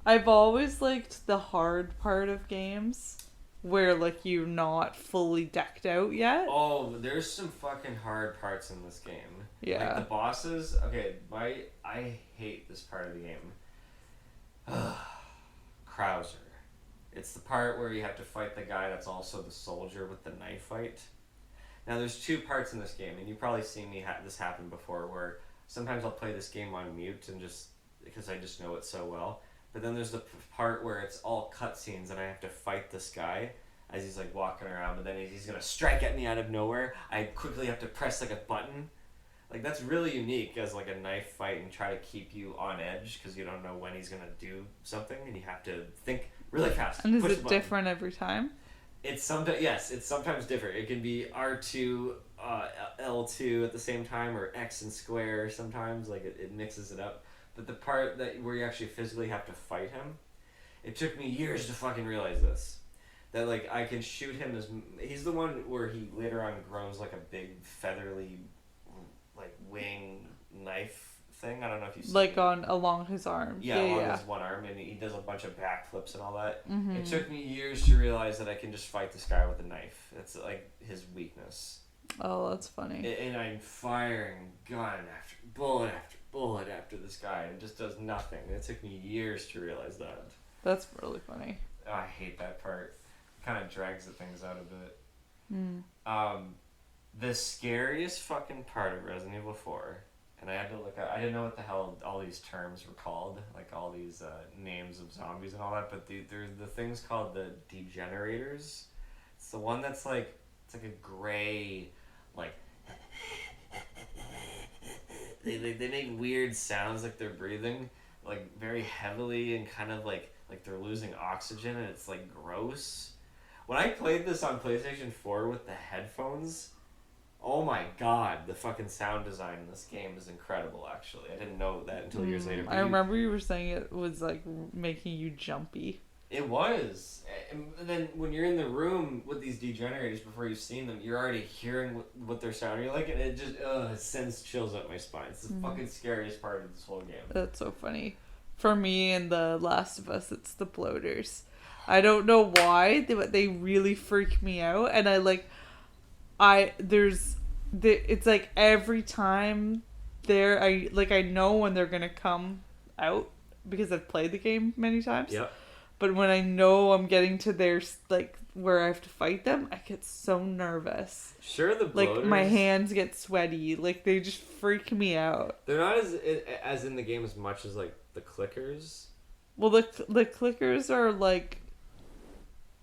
I've always liked the hard part of games where like you're not fully decked out yet. Oh, there's some fucking hard parts in this game. Yeah. Like the bosses. Okay, I hate this part of the game. Krauser. It's the part where you have to fight the guy that's also the soldier with the knife fight. Now there's 2 parts in this game, and you've probably seen me this happen before, where sometimes I'll play this game on mute and just because I just know it so well. But then there's the part where it's all cutscenes and I have to fight this guy as he's like walking around, but then he's gonna strike at me out of nowhere. I quickly have to press like a button. Like that's really unique as like a knife fight and try to keep you on edge because you don't know when he's gonna do something and you have to think really fast. And is it different every time? It's sometimes different. It can be R2, L2 at the same time, or X and square sometimes. Like it mixes it up. But the part where you actually physically have to fight him, it took me years to fucking realize this. That like I can shoot him he's the one where he later on grows like a big featherly, like wing knife thing. I don't know if you see like along his arm. Yeah, along his one arm, and he does a bunch of backflips and all that. Mm-hmm. It took me years to realize that I can just fight this guy with a knife. It's like his weakness. Oh, that's funny. And I'm firing gun after bullet after this guy, and it just does nothing. It took me years to realize that. That's really funny. Oh, I hate that part. It kind of drags the things out a bit. The scariest fucking part of Resident Evil 4, and I had to look up, I didn't know what the hell all these terms were called, like all these names of zombies and all that, but there's the things called the degenerators. It's the one that's like, it's like a gray, like, They make weird sounds like they're breathing, like very heavily and kind of like they're losing oxygen, and it's like gross. When I played this on PlayStation 4 with the headphones, oh my god, the fucking sound design in this game is incredible, actually. I didn't know that until years later. I remember you were saying it was like making you jumpy. It was. And then when you're in the room with these degenerators before you've seen them, you're already hearing what they're sounding like, and it just it sends chills up my spine. It's the fucking scariest part of this whole game. That's so funny. For me in The Last of Us, it's the bloaters. I don't know why, but they really freak me out, and it's like every time I know when they're gonna come out because I've played the game many times. Yep. But when I know I'm getting to their, like, where I have to fight them, I get so nervous. Sure, the bloaters... Like, my hands get sweaty. Like, they just freak me out. They're not as in the game as much as, like, the clickers. Well, the clickers are, like...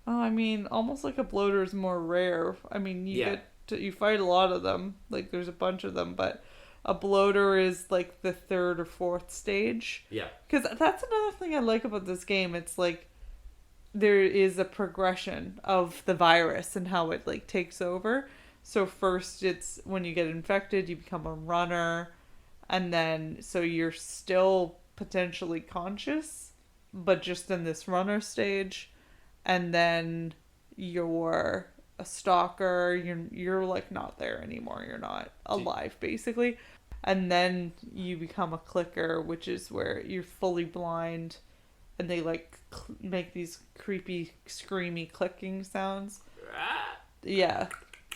Oh, I mean, almost like a bloater is more rare. I mean, you fight a lot of them. Like, there's a bunch of them, but... A bloater is like the third or fourth stage. Yeah. Because that's another thing I like about this game. It's like there is a progression of the virus and how it like takes over. So first it's when you get infected, you become a runner. And then so you're still potentially conscious, but just in this runner stage. And then you're a stalker. You're like not there anymore. You're not alive, basically. And then you become a clicker, which is where you're fully blind, and they like make these creepy, screamy clicking sounds. Yeah,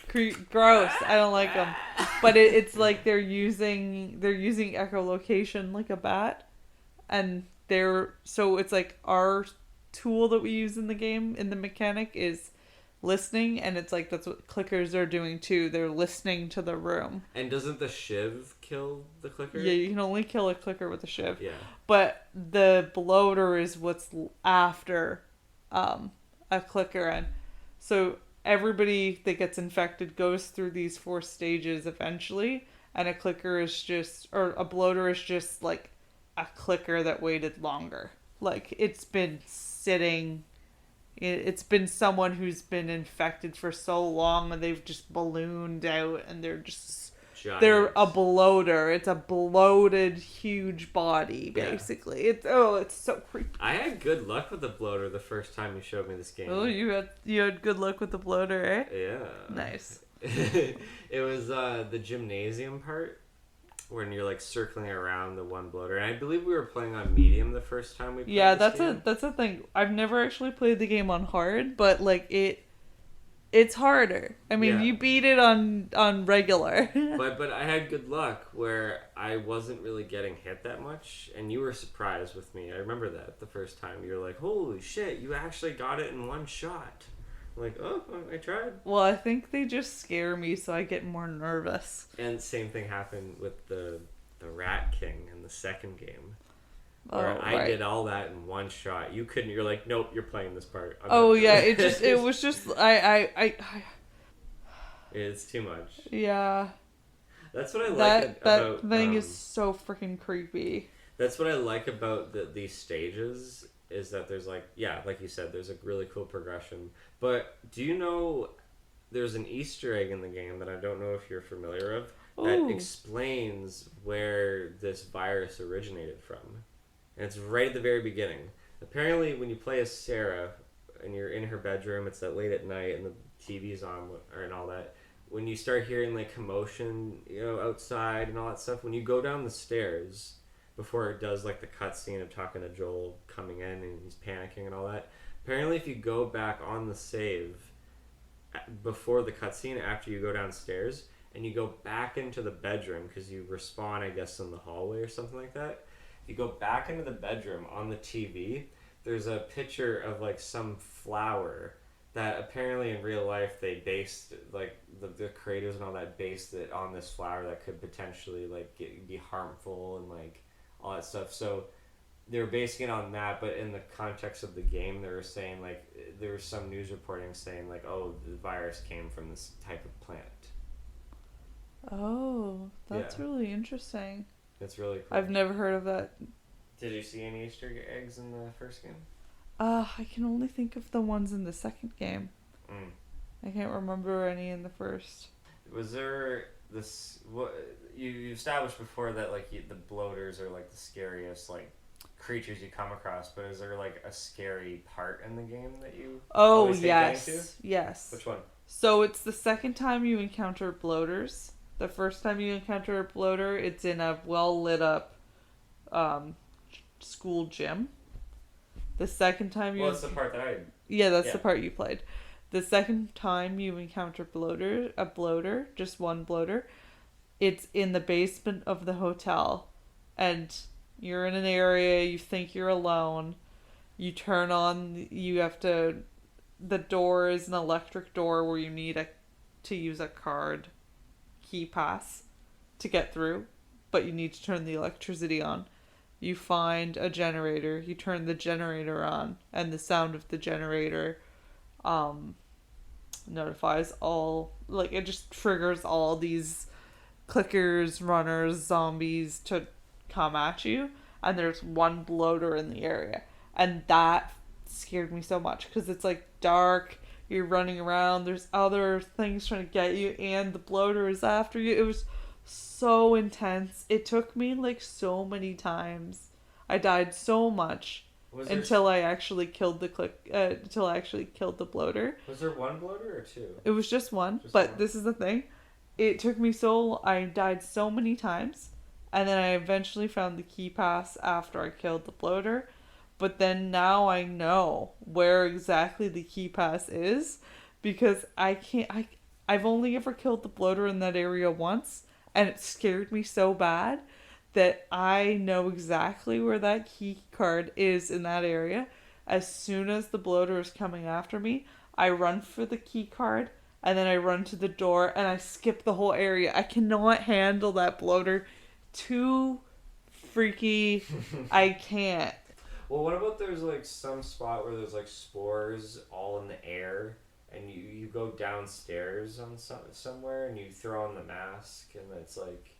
gross. I don't like them. But it's like they're using echolocation like a bat, and so it's like our tool that we use in the game in the mechanic is listening, and it's like that's what clickers are doing too. They're listening to the room. And doesn't the shiv kill the clicker? Yeah, you can only kill a clicker with a shiv. Yeah. But the bloater is what's after a clicker, and so everybody that gets infected goes through these 4 stages eventually, and a bloater is just like a clicker that waited longer. Like it's been sitting. It's been someone who's been infected for so long and they've just ballooned out and they're just... Giant. They're a bloater. It's a bloated, huge body, basically. Yeah. It's so creepy. I had good luck with the bloater the first time you showed me this game. Oh, you had good luck with the bloater, eh? Yeah. Nice. It was the gymnasium part. When you're like circling around the one bloater, and I believe we were playing on medium the first time we played. Yeah, that's a thing. I've never actually played the game on hard, but like it's harder. I mean, you beat it on regular. but I had good luck where I wasn't really getting hit that much, and you were surprised with me. I remember that the first time you were like, "Holy shit, you actually got it in one shot." I'm like, oh, I tried. Well, I think they just scare me, so I get more nervous. And same thing happened with the Rat King in the second game. Where I did all that in one shot. You couldn't. You're like, nope, you're playing this part. It was just It's too much. Yeah. That's what I like about... That thing is so freaking creepy. That's what I like about these stages, is that there's like you said, there's a really cool progression. But do you know there's an Easter egg in the game that I don't know if you're familiar of that explains where this virus originated from. And it's right at the very beginning. Apparently, when you play as Sarah and you're in her bedroom, it's that late at night and the TV's on and all that. When you start hearing like commotion, outside and all that stuff, when you go down the stairs before it does like the cutscene of talking to Joel coming in and he's panicking and all that. Apparently, if you go back on the save before the cutscene, after you go downstairs, and you go back into the bedroom, because you respawn, I guess, in the hallway or something like that. If you go back into the bedroom on the TV, there's a picture of like some flower that apparently in real life they based, like the creators and all that based it on this flower that could potentially like be harmful and like all that stuff. So they were basing it on that, but in the context of the game, they were saying like there was some news reporting saying like, oh, the virus came from this type of plant. Oh, that's Yeah. really interesting. It's really cool. I've never heard of that. Did you see any Easter eggs in the first game? I can only think of the ones in the second game. Mm. I can't remember any in the first. Was there this? What you established before that like the bloaters are like the scariest like creatures you come across, but is there like a scary part in the game that you Oh, always hate getting to? yes. Yes. Which one? So it's the second time you encounter bloaters. The first time you encounter a bloater, it's in a well lit up school gym. The second time you Well, that's the part that I. Yeah, that's Yeah. the part you played. The second time you encounter a bloater, just one bloater, it's in the basement of the hotel. And you're in an area, you think you're alone. You turn on, the door is an electric door where you need to use a card key pass to get through, but you need to turn the electricity on. You find a generator, you turn the generator on, and the sound of the generator notifies all, like, it just triggers all these clickers, runners, zombies to come at you, and there's one bloater in the area. And that scared me so much because it's like dark, you're running around, there's other things trying to get you, and the bloater is after you. It was so intense. It took me like so many times. I died so much until I actually killed until I actually killed the bloater. Was there one bloater or two? It was just one, Just but one. this is the thing. I died so many times, and then I eventually found the key pass after I killed the bloater. But then now I know where exactly the key pass is, because I've only ever killed the bloater in that area once, and it scared me so bad that I know exactly where that key card is in that area. As soon as the bloater is coming after me, I run for the key card, and then I run to the door, and I skip the whole area. I cannot handle that bloater. Too freaky. I can't. Well, what about there's like some spot where there's like spores all in the air, and you go downstairs on somewhere and you throw on the mask, and it's like.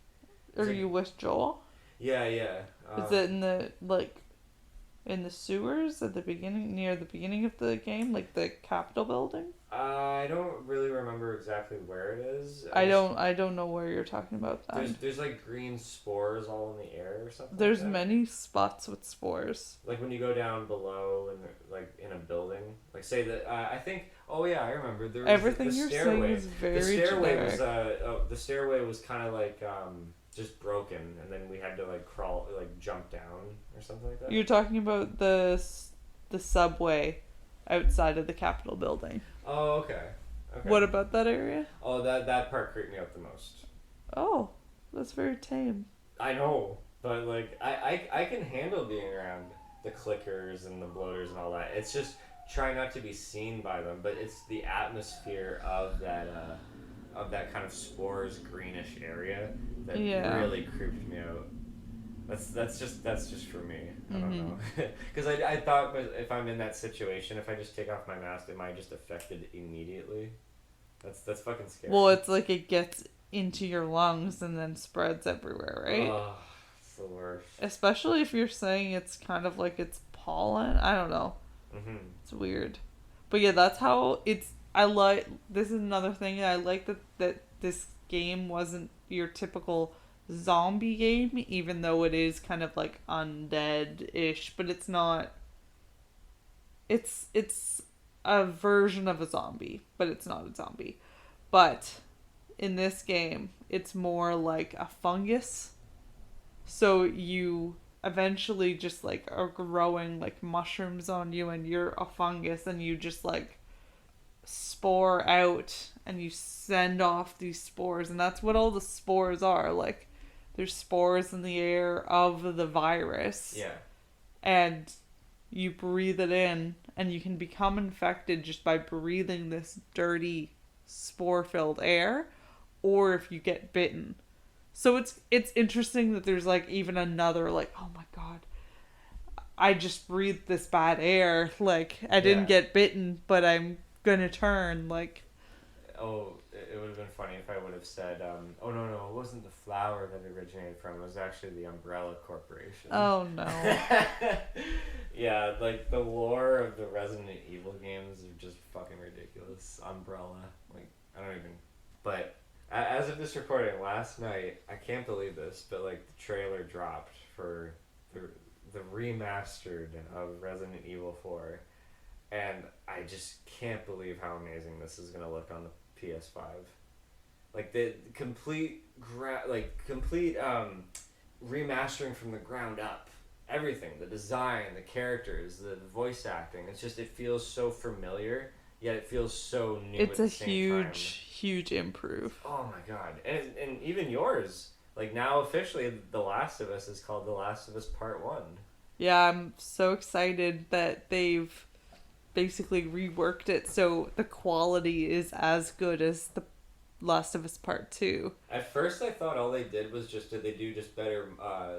Are you with Joel? Yeah, yeah. Is it in the sewers at the beginning, near the beginning of the game, like the Capitol building? I don't really remember exactly where it is. I don't know where you're talking about that. There's like green spores all in the air or something. There's like that. many spots with spores. Like when you go down below and like in a building, like say that I think. Oh yeah, I remember. There was Everything the you're stairway. saying is very the stairway generic. was the stairway was kind of like just broken, and then we had to like crawl, like jump down or something like that. You're talking about the subway outside of the Capitol building. Oh, okay. What about that area? Oh, that part creeped me out the most. Oh, that's very tame. I know, but like I can handle being around the clickers and the bloaters and all that. It's just try not to be seen by them, but it's the atmosphere of that kind of spores greenish area that really creeped me out. That's just for me. I don't know, because I thought if I'm in that situation, if I just take off my mask, am I just affected immediately? That's fucking scary. Well, it's like it gets into your lungs and then spreads everywhere, right? Oh, it's the worst. Especially if you're saying it's kind of like it's pollen. I don't know. Mm-hmm. It's weird. But yeah, that's how it's. This is another thing I like that this game wasn't your typical zombie game, even though it is kind of like undead-ish, but it's not. It's a version of a zombie, but it's not a zombie. But in this game, it's more like a fungus. So you eventually just like are growing like mushrooms on you, and you're a fungus, and you just like spore out and you send off these spores, and that's what all the spores are. Like there's spores in the air of the virus. Yeah. And you breathe it in, and you can become infected just by breathing this dirty spore-filled air, or if you get bitten. So it's interesting that there's like even another like, oh my god, I just breathed this bad air, like I didn't get bitten, but I'm gonna turn like. Oh, it would have been funny if I would have said, oh no, it wasn't the flower that it originated from. It was actually the Umbrella Corporation. Oh no. Yeah, like the lore of the Resident Evil games are just fucking ridiculous. Umbrella, like I don't even. But as of this recording, last night, I can't believe this, but like the trailer dropped for the remastered of Resident Evil 4. And I just can't believe how amazing this is gonna look on the PS5. Like the complete remastering from the ground up. Everything, the design, the characters, the voice acting. It's just, it feels so familiar, yet it feels so new. It's at a the same huge improve. Oh my god. And even yours, like now officially The Last of Us is called The Last of Us Part 1. Yeah, I'm so excited that they've basically reworked it so the quality is as good as The Last of Us Part 2. At first I thought all they did was just better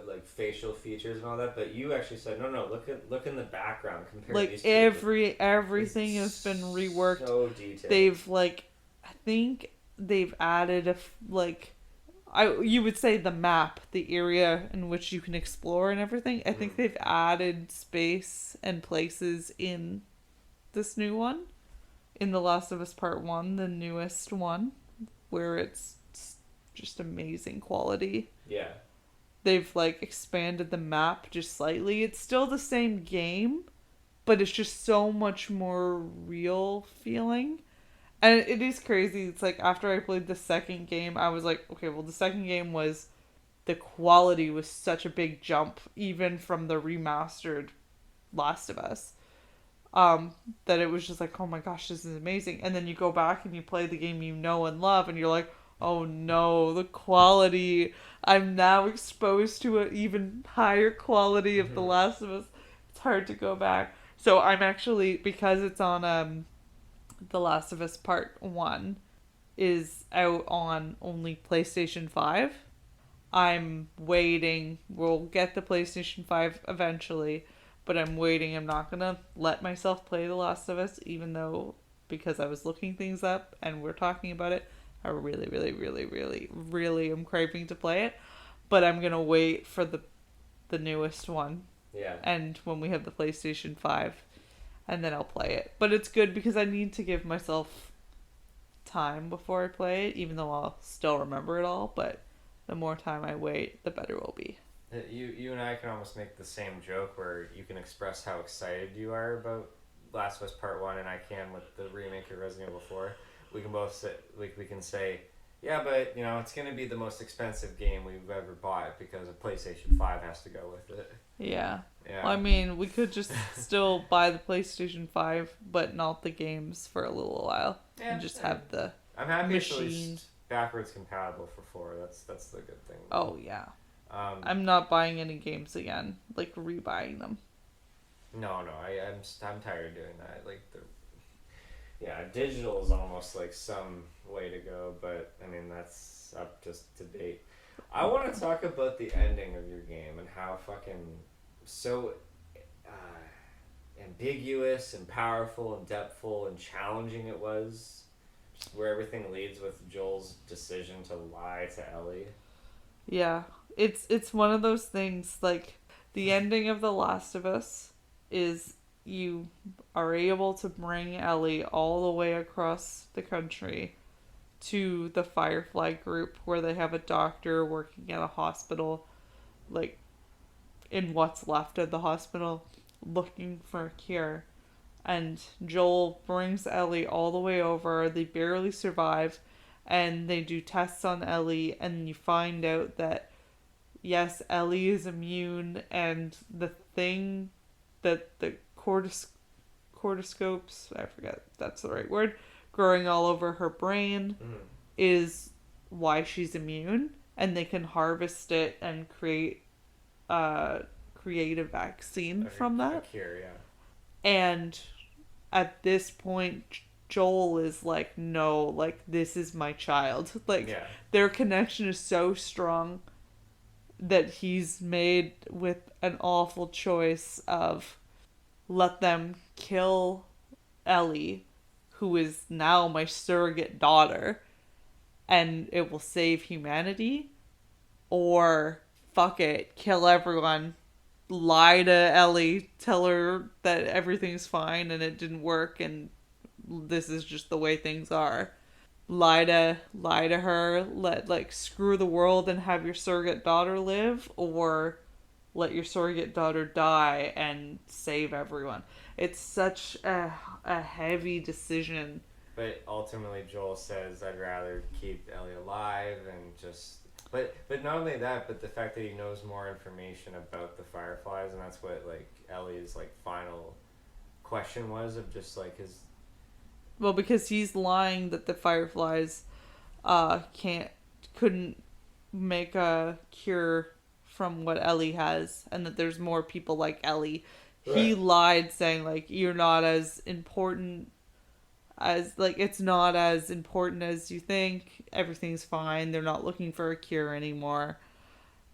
like facial features and all that, but you actually said no, look in the background compared like to these two. Everything has been reworked. So detailed. They've I think they've added you would say the map, the area in which you can explore and everything. I think they've added space and places in this new one, in The Last of Us Part 1, the newest one, where it's just amazing quality. Yeah. They've expanded the map just slightly. It's still the same game, but it's just so much more real feeling. And it is crazy. It's after I played the second game, I was like, okay, well, the second game the quality was such a big jump, even from the remastered Last of Us, that it was just oh my gosh, this is amazing. And then you go back and you play the game you know and love, and you're like, oh no, the quality. I'm now exposed to an even higher quality of The Last of Us. It's hard to go back. So I'm actually, because it's on The Last of Us Part 1 is out on only PlayStation 5. I'm waiting. We'll get the PlayStation 5 eventually, but I'm waiting. I'm not going to let myself play The Last of Us, even though, because I was looking things up and we're talking about it, I really, really, really, really, really am craving to play it. But I'm going to wait for the newest one. Yeah. And when we have the PlayStation 5, and then I'll play it. But it's good because I need to give myself time before I play it, even though I'll still remember it all. But the more time I wait, the better it will be. You and I can almost make the same joke where you can express how excited you are about Last of Us Part 1, and I can with the remake of Resident Evil 4. We can both say, we can say, yeah, but it's going to be the most expensive game we've ever bought because a PlayStation 5 has to go with it. Yeah. Yeah. Well, I mean, we could just still buy the PlayStation 5, but not the games for a little while. Yeah, and just have the I'm happy machine. It's at least backwards compatible for 4. That's the good thing. Oh, yeah. I'm not buying any games again. Rebuying them. No, I'm tired of doing that. Digital is almost some way to go, but I mean that's up just to date. I want to talk about the ending of your game and how fucking so ambiguous and powerful and depthful and challenging it was. Just where everything leads with Joel's decision to lie to Ellie. Yeah, it's one of those things. The ending of The Last of Us is you are able to bring Ellie all the way across the country to the Firefly group, where they have a doctor working at a hospital, in what's left of the hospital, looking for a cure. And Joel brings Ellie all the way over. They barely survive, and they do tests on Ellie, and you find out that yes, Ellie is immune, and the thing that the cortiscopes, I forget if that's the right word, growing all over her brain is why she's immune, and they can harvest it and create a vaccine from that. A cure, yeah. And at this point, Joel is no, this is my child. Their connection is so strong that he's made with an awful choice of let them kill Ellie, who is now my surrogate daughter, and it will save humanity, or fuck it, kill everyone, lie to Ellie, tell her that everything's fine and it didn't work and this is just the way things are. Lie to her, screw the world and have your surrogate daughter live, or let your surrogate daughter die and save everyone. It's such a heavy decision. But ultimately, Joel says, "I'd rather keep Ellie alive and just." But not only that, but the fact that he knows more information about the Fireflies, and that's what like Ellie's like final question was of just like his. Well, because he's lying that the Fireflies couldn't make a cure from what Ellie has, and that there's more people like Ellie. Right. He lied saying like you're not as important as like it's not as important as you think. Everything's fine. They're not looking for a cure anymore.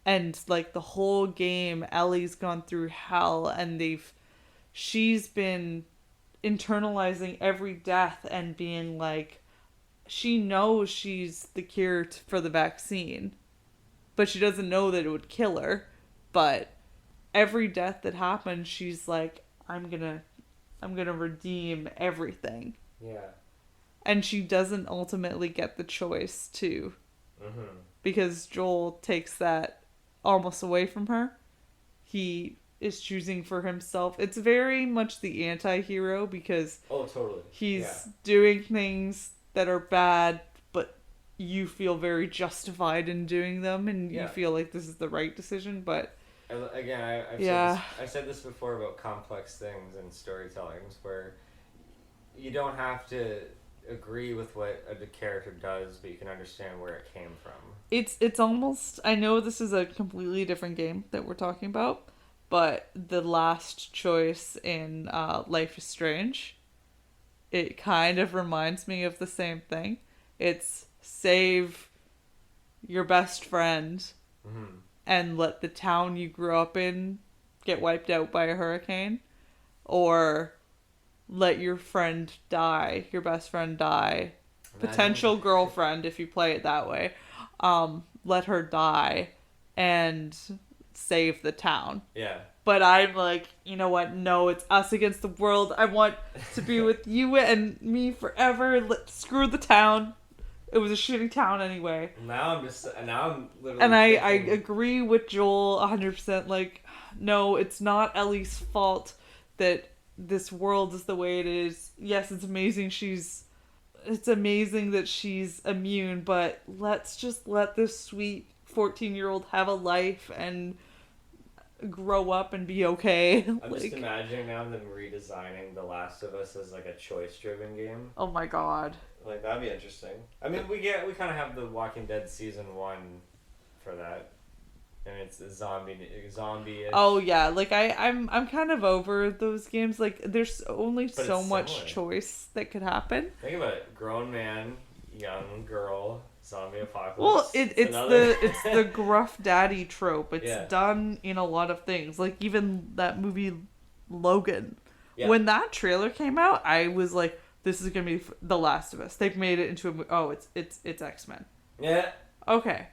And like the whole game, Ellie's gone through hell, and she's been internalizing every death and being like, she knows she's the cure for the vaccine, but she doesn't know that it would kill her. But every death that happens, she's like, I'm gonna redeem everything. Yeah. And she doesn't ultimately get the choice to, because Joel takes that almost away from her. He is choosing for himself. It's very much the anti-hero because totally. He's doing things that are bad, but you feel very justified in doing them, and you feel like this is the right decision. But again, I've said this before about complex things and storytellings where you don't have to agree with what the character does, but you can understand where it came from. It's almost, I know this is a completely different game that we're talking about, but the last choice in Life is Strange, it kind of reminds me of the same thing. It's save your best friend and let the town you grew up in get wiped out by a hurricane, or let your friend die, your best friend die, potential girlfriend if you play it that way, let her die and save the town. Yeah. But I'm like, you know what? No, it's us against the world. I want to be with you and me forever. Screw the town. It was a shitty town anyway. Now I'm literally. And I agree with Joel 100%. Like, no, it's not Ellie's fault that this world is the way it is. Yes, it's amazing it's amazing that she's immune, but let's just let this sweet 14-year-old have a life and grow up and be okay. I'm just imagining now them redesigning The Last of Us as like a choice-driven game. Oh my god. Like, that'd be interesting. I mean, we kind of have The Walking Dead season 1 for that. And it's a zombie-ish. Oh yeah, like I'm kind of over those games. Like, there's only so much choice that could happen. Think about it: grown man, young girl, zombie apocalypse. Well, it's the gruff daddy trope. It's done in a lot of things. Like even that movie Logan. Yeah. When that trailer came out, I was like, "This is gonna be The Last of Us." They've made it into a movie. Oh, it's X-Men. Yeah. Okay.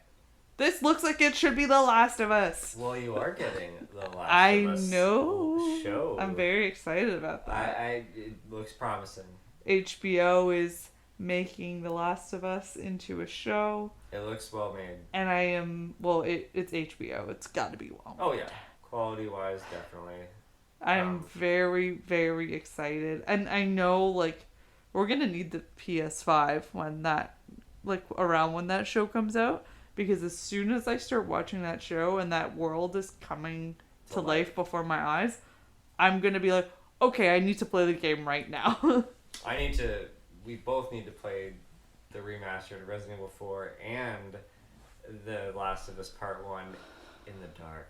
This looks like it should be The Last of Us. Well, you are getting The Last of Us. I know. Show. I'm very excited about that. It looks promising. HBO is making The Last of Us into a show. It looks well made. And I am, well, it's HBO. It's got to be well made. Oh, yeah. Quality-wise, definitely. I'm very, very excited. And I know, like, we're going to need the PS5 when that, like, around when that show comes out. Because as soon as I start watching that show and that world is coming to life before my eyes, I'm going to be like, okay, I need to play the game right now. We both need to play the remastered Resident Evil 4 and The Last of Us Part 1 in the dark.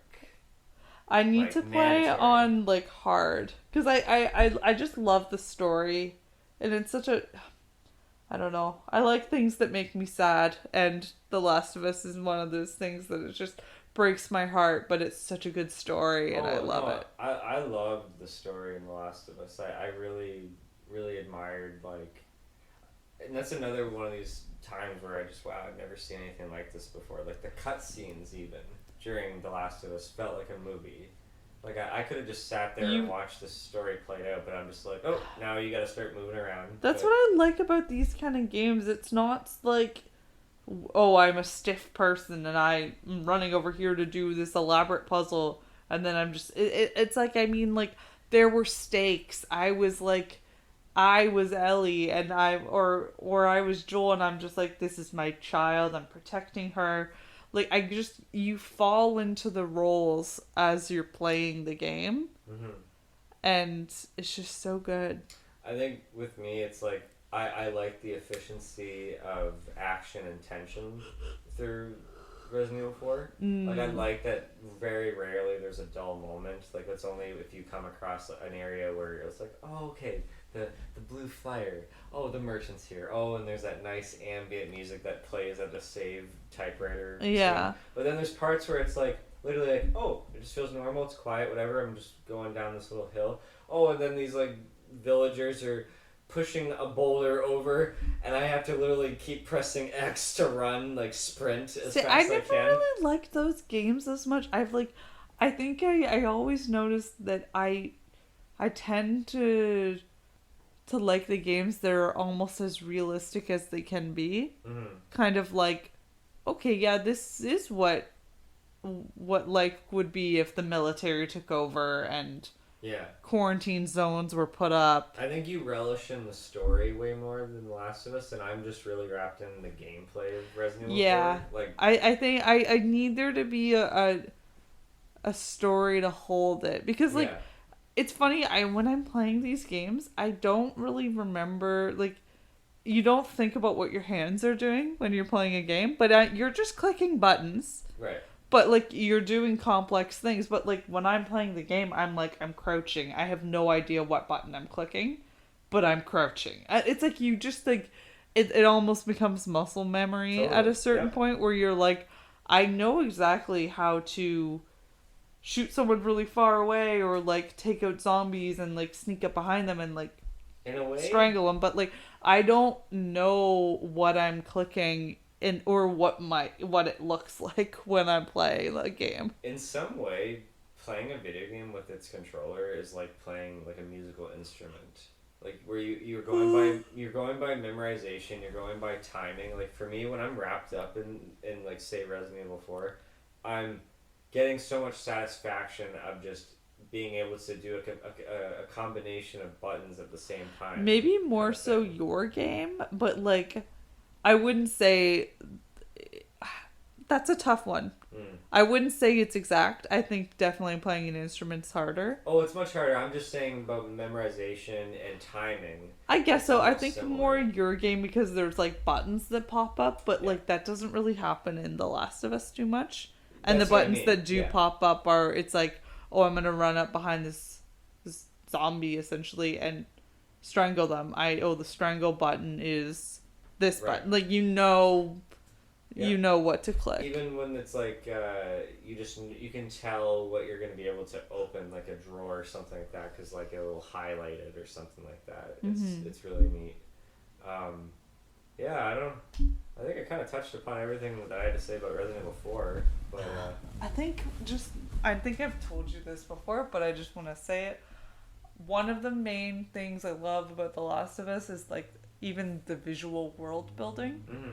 I need to play on, like, hard. Because I just love the story. And it's such a... I don't know. I like things that make me sad, and The Last of Us is one of those things that it just breaks my heart, but it's such a good story, and I love it. I loved the story in The Last of Us. I really, really admired, like... and that's another one of these times where I just, wow, I've never seen anything like this before. Like the cutscenes even during The Last of Us felt like a movie. Like I could have just sat there and watched this story played out, but I'm just like, oh, now you got to start moving around. That's what I like about these kind of games. It's not like, oh, I'm a stiff person and I'm running over here to do this elaborate puzzle, and then I'm just it's like, I mean, like, there were stakes. I was Ellie and or I was Joel, and I'm just like, this is my child, I'm protecting her. Like, you fall into the roles as you're playing the game. Mm-hmm. And it's just so good. I think with me, it's like, I like the efficiency of action and tension through Resident Evil 4. Like, I like that very rarely there's a dull moment. Like, that's only if you come across an area where it's like, oh, okay, the blue flyer. Oh, the merchant's here. Oh, and there's that nice ambient music that plays at the save typewriter. Yeah. Scene. But then there's parts where it's like, literally like, oh, it just feels normal, it's quiet, whatever, I'm just going down this little hill. Oh, and then these like villagers are pushing a boulder over, and I have to literally keep pressing X to run, like sprint as fast as I can. I never really liked those games as much. I think I always noticed that I tend to like the games that are almost as realistic as they can be. Mm-hmm. Kind of like, okay, yeah, this is what life would be if the military took over and quarantine zones were put up. I think you relish in the story way more than The Last of Us, and I'm just really wrapped in the gameplay of Resident Evil 4. Like, I think I need there to be a story to hold it, because like, it's funny, when I'm playing these games, I don't really remember, like, you don't think about what your hands are doing when you're playing a game, but you're just clicking buttons. Right. But, like, you're doing complex things. But, like, when I'm playing the game, I'm crouching. I have no idea what button I'm clicking, but I'm crouching. It's like you just, like, it almost becomes muscle memory at a certain point where you're like, I know exactly how to shoot someone really far away, or, like, take out zombies and, like, sneak up behind them and, like, in a way, strangle them. But, like, I don't know what I'm clicking or what it looks like when I'm playing a game. In some way, playing a video game with its controller is like playing like a musical instrument. Like, where you're going by memorization, you're going by timing. Like, for me, when I'm wrapped up in like, say, Resident Evil 4, I'm getting so much satisfaction of just being able to do a combination of buttons at the same time. Maybe more so your game, but like, I wouldn't say... That's a tough one. I wouldn't say it's exact. I think definitely playing an instrument's harder. Oh, it's much harder. I'm just saying about memorization and timing. I guess so. I think similar. More your game, because there's like buttons that pop up, but like that doesn't really happen in The Last of Us too much. And that's the buttons that do pop up are, it's like, oh, I'm going to run up behind this zombie essentially and strangle them. The strangle button is this button. Like, you know what to click. Even when it's like, you can tell what you're going to be able to open, like a drawer or something like that, because like it will highlight it or something like that. It's really neat. I think I kind of touched upon everything that I had to say about Resident Evil 4. But I think I've told you this before, but I just want to say it. One of the main things I love about The Last of Us is like even the visual world building. Mm-hmm.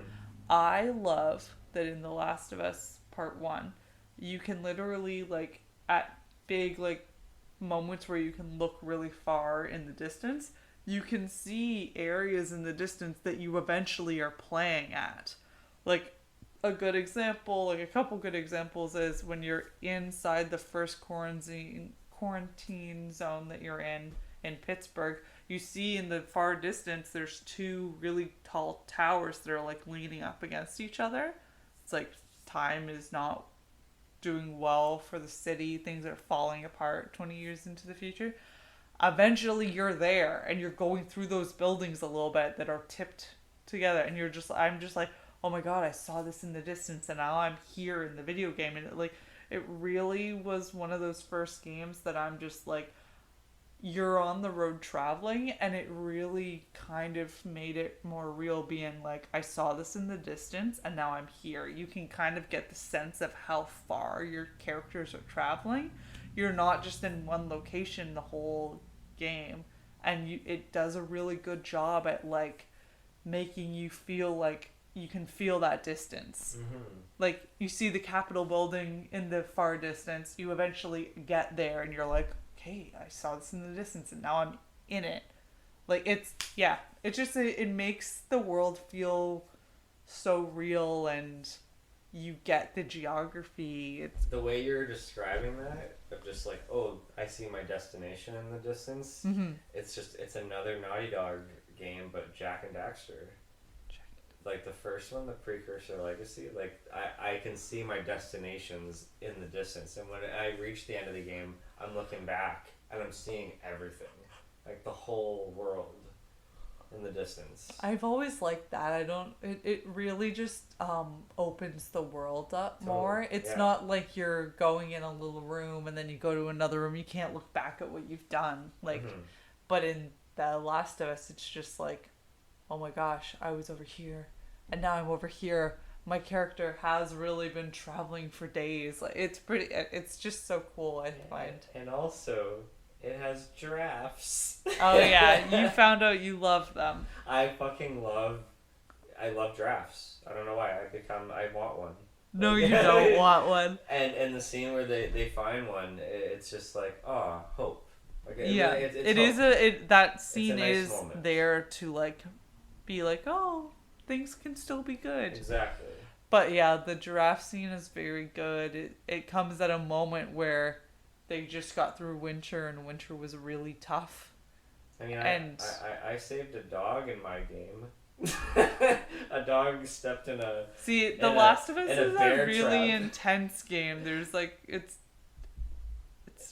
I love that in The Last of Us Part 1, you can literally, like, at big, like, moments where you can look really far in the distance, you can see areas in the distance that you eventually are playing at. Like, a good example, like a couple good examples, is when you're inside the first quarantine zone that you're in Pittsburgh, you see in the far distance there's two really tall towers that are like leaning up against each other. It's like time is not doing well for the city. Things are falling apart 20 years into the future. Eventually you're there and you're going through those buildings a little bit that are tipped together, and I'm just like, oh my god, I saw this in the distance and now I'm here in the video game. And it really was one of those first games that I'm just like, you're on the road traveling, and it really kind of made it more real, being like, I saw this in the distance and now I'm here. You can kind of get the sense of how far your characters are traveling. You're not just in one location the whole game, and it does a really good job at like making you feel like you can feel that distance. Like, you see the Capitol building in the far distance, you eventually get there and you're like, okay, I saw this in the distance and now I'm in it. Like, it's just, it makes the world feel so real, and you get the geography. It's the way you're describing that, of just like, oh, I see my destination in the distance. It's another Naughty Dog game, but Jack and Daxter. Like the first one, the Precursor Legacy, like I can see my destinations in the distance, and when I reach the end of the game, I'm looking back and I'm seeing everything, like the whole world in the distance. I've always liked that. It really just opens the world up more. It's not like you're going in a little room and then you go to another room. You can't look back at what you've done. Like, but in The Last of Us, it's just like, oh my gosh, I was over here and now I'm over here. My character has really been traveling for days. Like, it's just so cool, I find. And also, it has giraffes. Oh yeah, you found out you love them. I love giraffes. I don't know why. I want one. No, you don't want one. And the scene where they find one, it's just like, oh, hope. Like, that scene nice is moment. there to like be like, oh, things can still be good. Exactly. But yeah, the giraffe scene is very good. It comes at a moment where they just got through winter, and winter was really tough. I mean, I saved a dog in my game. A dog stepped in a... See, The Last of Us is a really trap. intense game. There's like, it's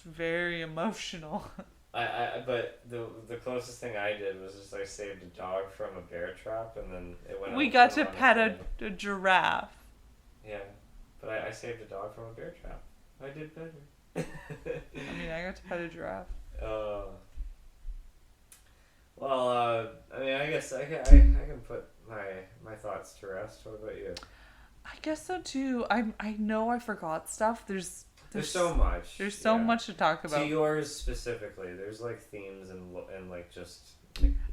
very emotional. But the closest thing I did was just I saved a dog from a bear trap, and then it went. We got to pet a giraffe. Yeah, but I saved a dog from a bear trap. I did better. I mean, I got to pet a giraffe. Well, I mean, I guess I can put my thoughts to rest. What about you? I guess so too. I know I forgot stuff. There's so much. There's so much to talk about. To yours specifically, there's like themes and like just.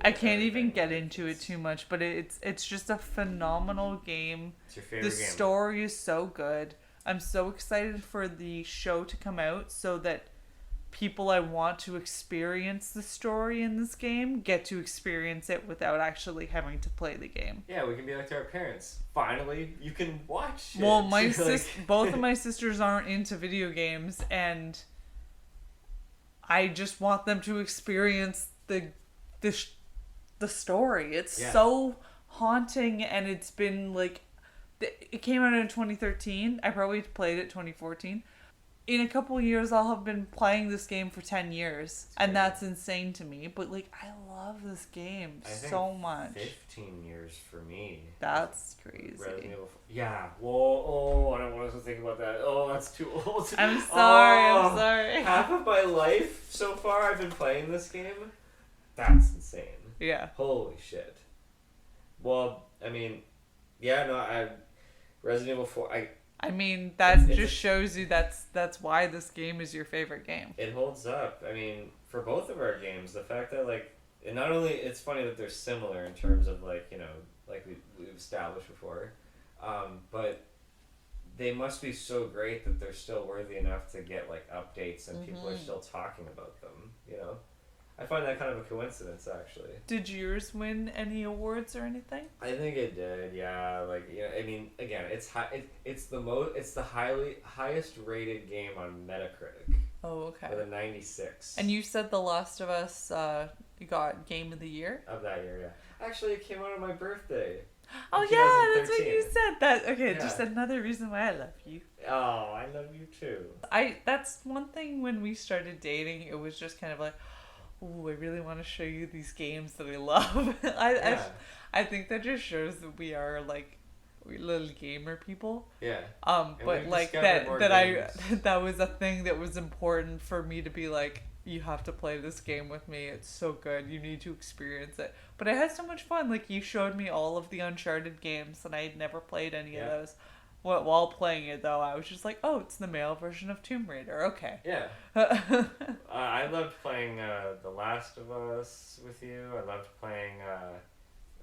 I can't even get into it too much, but it's just a phenomenal game. It's your favorite game. The story is so good. I'm so excited for the show to come out so that people I want to experience the story in this game get to experience it without actually having to play the game. Yeah, we can be like to our parents. Finally, you can watch it. Well, both of my sisters aren't into video games, and I just want them to experience the story. It's so haunting, and it's been like, it came out in 2013. I probably played it 2014. In a couple of years, I'll have been playing this game for 10 years. And that's insane to me. But, like, I love this game so much. 15 years for me. That's crazy. Yeah. Whoa. I don't want to think about that. Oh, that's too old. I'm sorry. Half of my life so far I've been playing this game. That's insane. Yeah. Holy shit. Well, I mean, Resident Evil 4, I mean, that just shows you that's why this game is your favorite game. It holds up. I mean, for both of our games, the fact that, like, and not only, it's funny that they're similar in terms of, like, you know, like we've established before, but they must be so great that they're still worthy enough to get, like, updates and people are still talking about them, you know? I find that kind of a coincidence, actually. Did yours win any awards or anything? I think it did. Yeah, like, yeah. I mean, again, it's the highest rated game on Metacritic. Oh, okay. With a 96. And you said The Last of Us got Game of the Year? Of that year, yeah. Actually, it came out on my birthday. Oh yeah, that's what you said. That okay, Yeah. Just another reason why I love you. Oh, I love you too. That's one thing when we started dating. It was just kind of like, oh, I really want to show you these games that I love. I think that just shows that we are like little gamer people. Yeah. But like that was a thing that was important for me to be like, you have to play this game with me. It's so good. You need to experience it. But I had so much fun. Like, you showed me all of the Uncharted games, and I had never played any of those. While playing it, though, I was just like, oh, it's the male version of Tomb Raider. Okay. Yeah. I loved playing The Last of Us with you. I loved playing...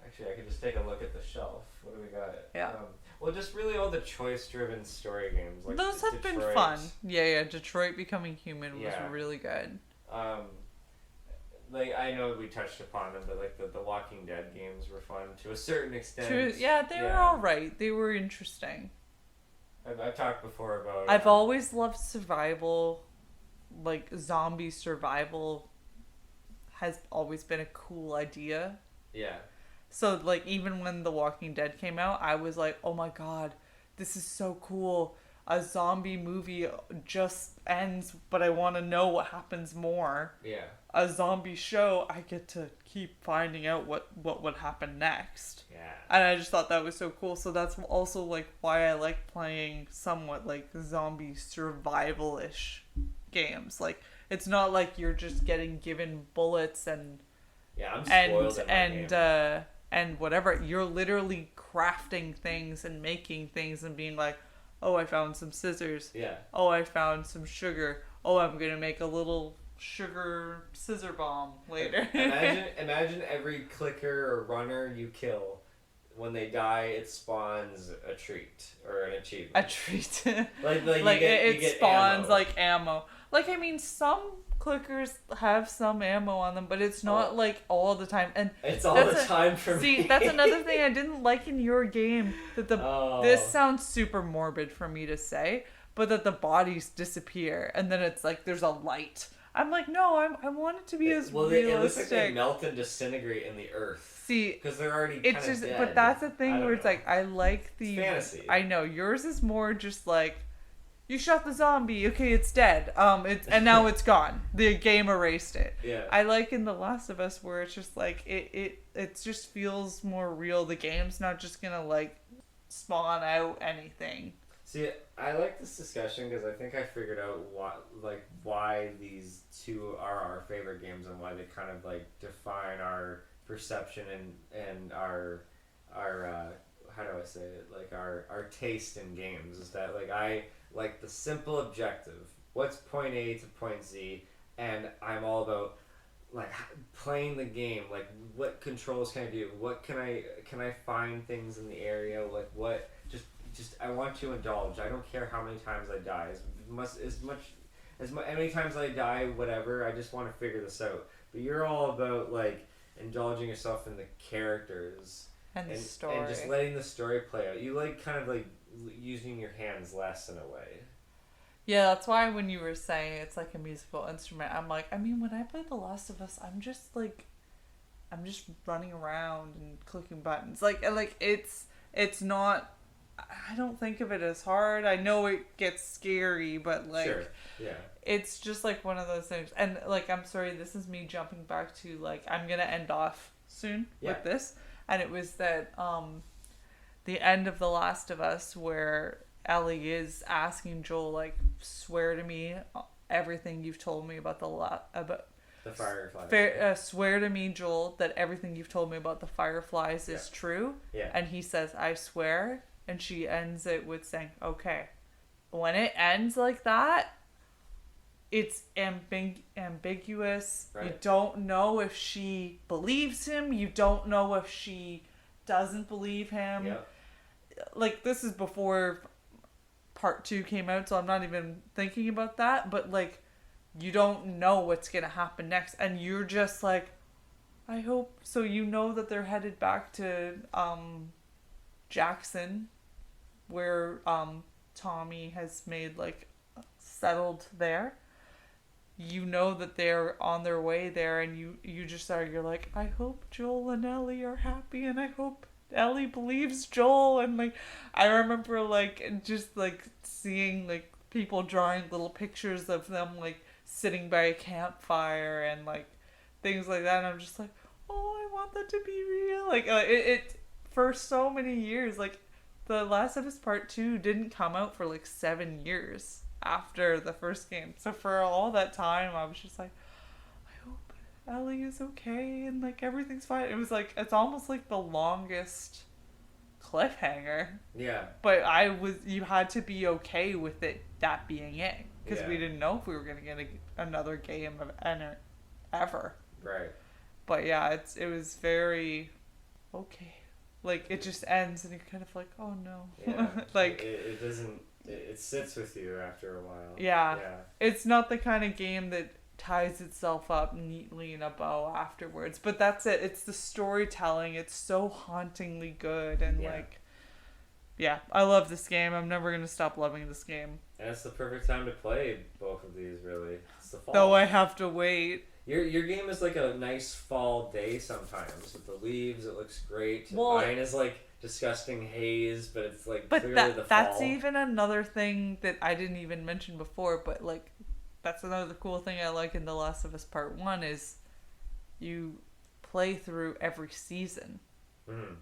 actually, I could just take a look at the shelf. What do we got? Yeah. Well, just really all the choice-driven story games. Like those have been fun. Yeah. Detroit Becoming Human was really good. Like, I know we touched upon them, but like the Walking Dead games were fun to a certain extent. They were alright. They were interesting. I've talked before about... I've always loved survival. Like, zombie survival has always been a cool idea. Yeah. So, like, even when The Walking Dead came out, I was like, oh my god, this is so cool. A zombie movie just ends, but I want to know what happens more. Yeah. A zombie show, I get to keep finding out what would happen next. Yeah. And I just thought that was so cool. So that's also, like, why I like playing somewhat, like, zombie survival-ish games. Like, it's not like you're just getting given bullets and... Yeah, I'm spoiled in my game. And whatever. You're literally crafting things and making things and being like, oh, I found some scissors. Yeah. Oh, I found some sugar. Oh, I'm going to make a little sugar scissor bomb later. Imagine every clicker or runner you kill, when they die, it spawns a treat or an achievement. A treat. like it you get spawns ammo. like ammo. Like, I mean, some clickers have some ammo on them, but it's not like all the time. And it's all the time for me. See, that's another thing I didn't like in your game. That this sounds super morbid for me to say, but that the bodies disappear and then it's like there's a light. I'm like, no, I want it to be as realistic. It looks like they melt and disintegrate in the earth. See, because they're already it's just dead. But that's the thing where it's like, I like the fantasy. I know yours is more just like, you shot the zombie, okay, it's dead. And now it's gone. The game erased it. Yeah. I like in The Last of Us where it's just like it just feels more real. The game's not just gonna like spawn out anything. See, I like this discussion because I think I figured out why these two are our favorite games and why they kind of like define our perception and our how do I say it, like our taste in games. Is that like I like the simple objective, what's point A to point Z, and I'm all about like playing the game, like what controls can I do, what can I find things in the area, like what just I want to indulge. I don't care how many times I die, as many times I die, whatever, I just want to figure this out. But you're all about like indulging yourself in the characters and the story and just letting the story play out. You like kind of like using your hands less in a way. Yeah, that's why when you were saying it's like a musical instrument, I'm like, I mean, when I play The Last of Us, I'm just running around and clicking buttons. Like it's not, I don't think of it as hard. I know it gets scary, but like, sure. Yeah. It's just like one of those things. And like, I'm sorry, this is me jumping back to like, I'm gonna end off soon with this. And it was that the end of The Last of Us where Ellie is asking Joel, like, swear to me everything you've told me about about the fireflies. Swear to me, Joel, that everything you've told me about the fireflies is true. Yeah. And he says, I swear. And she ends it with saying, okay. When it ends like that, it's ambiguous. Right. You don't know if she believes him. You don't know if she doesn't believe him. Yeah. Like, this is before part 2 came out, so I'm not even thinking about that. But, like, you don't know what's going to happen next. And you're just like, I hope. So you know that they're headed back to Jackson, where Tommy has made, like, settled there. You know that they're on their way there, and you just you're like, I hope Joel and Ellie are happy, and I hope Ellie believes Joel. And like, I remember like just like seeing like people drawing little pictures of them like sitting by a campfire and like things like that, and I'm just like, oh, I want that to be real. Like it for so many years, like The Last of Us Part 2 didn't come out for like 7 years after the first game. So for all that time, I was just like, Ellie is okay and like everything's fine. It was like it's almost like the longest cliffhanger. Yeah. But you had to be okay with it that being it because we didn't know if we were gonna get another game of ever. Right. But yeah, it was very okay. Like it just ends and you're kind of like, oh no. Yeah. Like it doesn't. It sits with you after a while. Yeah. Yeah. It's not the kind of game that ties itself up neatly in a bow afterwards. But that's it. It's the storytelling. It's so hauntingly good and like. Yeah, I love this game. I'm never gonna stop loving this game. And it's the perfect time to play both of these, really. It's the fall. Though I have to wait. Your game is like a nice fall day sometimes with the leaves. It looks great. Well, mine is like disgusting haze, but it's like clearly the fall. That's even another thing that I didn't even mention before. But like, that's another cool thing I like in The Last of Us Part 1 is you play through every season. Mm-hmm.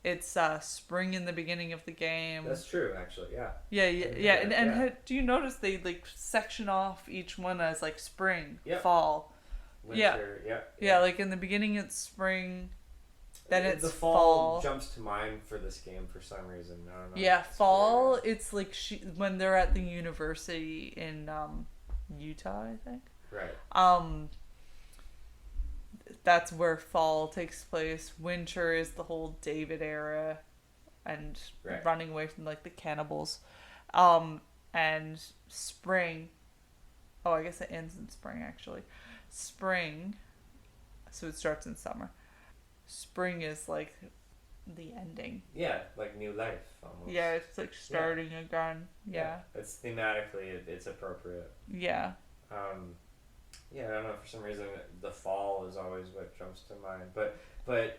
It's spring in the beginning of the game. That's true, actually. Yeah. Yeah. And do you notice they like section off each one as like spring, fall, winter? Yeah. Like in the beginning it's spring, then it's the fall. Jumps to mind for this game for some reason. I don't know. Yeah, fall. Weird. It's like when they're at the university in Utah, I think. Right. That's where fall takes place. Winter is the whole David era and running away from like the cannibals. And spring, I guess it ends in spring actually. Spring, so it starts in summer. Spring is like the ending. Yeah, like new life almost. Yeah, it's like starting again. Yeah. It's thematically, it's appropriate. Yeah. Yeah, I don't know, for some reason the fall is always what jumps to mind. But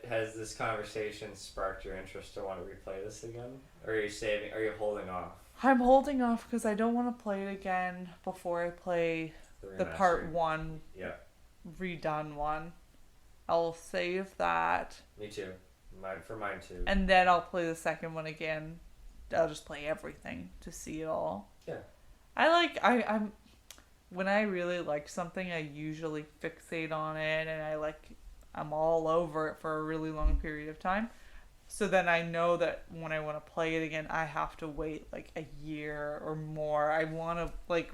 has this conversation sparked your interest to want to replay this again? Or are you holding off? I'm holding off because I don't want to play it again before I play the part 1 redone one. I'll save that. Me too. Mine too. And then I'll play the second one again. I'll just play everything to see it all. Yeah. I'm when I really like something, I usually fixate on it and I'm all over it for a really long period of time. So then I know that when I want to play it again, I have to wait like a year or more. I want to like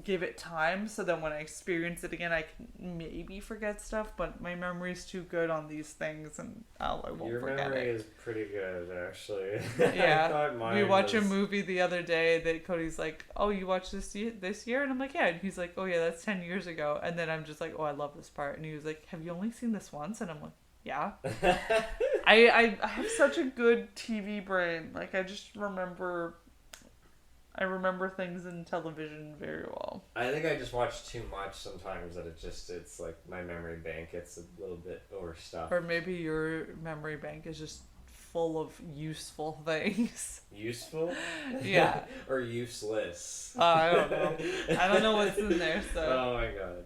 give it time so that when I experience it again, I can maybe forget stuff, but my memory's too good on these things and I won't forget it. Your memory is pretty good, actually. Yeah. We watched a movie the other day that Cody's like, oh, you watched this year? And I'm like, yeah. And he's like, oh yeah, that's 10 years ago. And then I'm just like, oh, I love this part. And he was like, have you only seen this once? And I'm like, yeah. I have such a good TV brain. Like, I remember things in television very well. I think I just watch too much sometimes that it's like my memory bank gets a little bit overstuffed. Or maybe your memory bank is just full of useful things. Useful? Yeah. Or useless. I don't know. I don't know what's in there, so. Oh my god.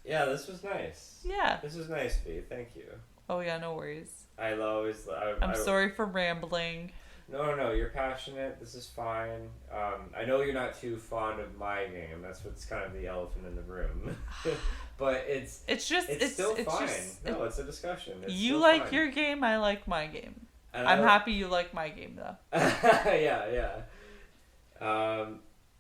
Yeah, this was nice. Yeah. This was nice, V. Thank you. Oh yeah, no worries. I'm sorry for rambling. No, you're passionate. This is fine. I know you're not too fond of my game. That's what's kind of the elephant in the room. But it's still fine. It's a discussion. You like your game, I like my game. I'm happy you like my game, though. Yeah.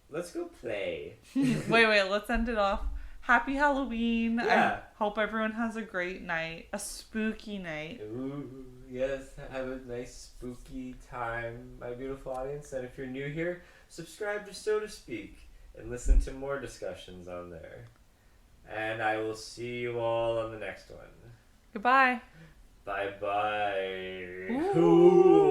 Let's go play. Wait, let's end it off. Happy Halloween. Yeah. I hope everyone has a great night. A spooky night. Ooh, yes. Have a nice spooky time, my beautiful audience. And if you're new here, subscribe to So to Speak and listen to more discussions on there. And I will see you all on the next one. Goodbye. Bye-bye. Ooh.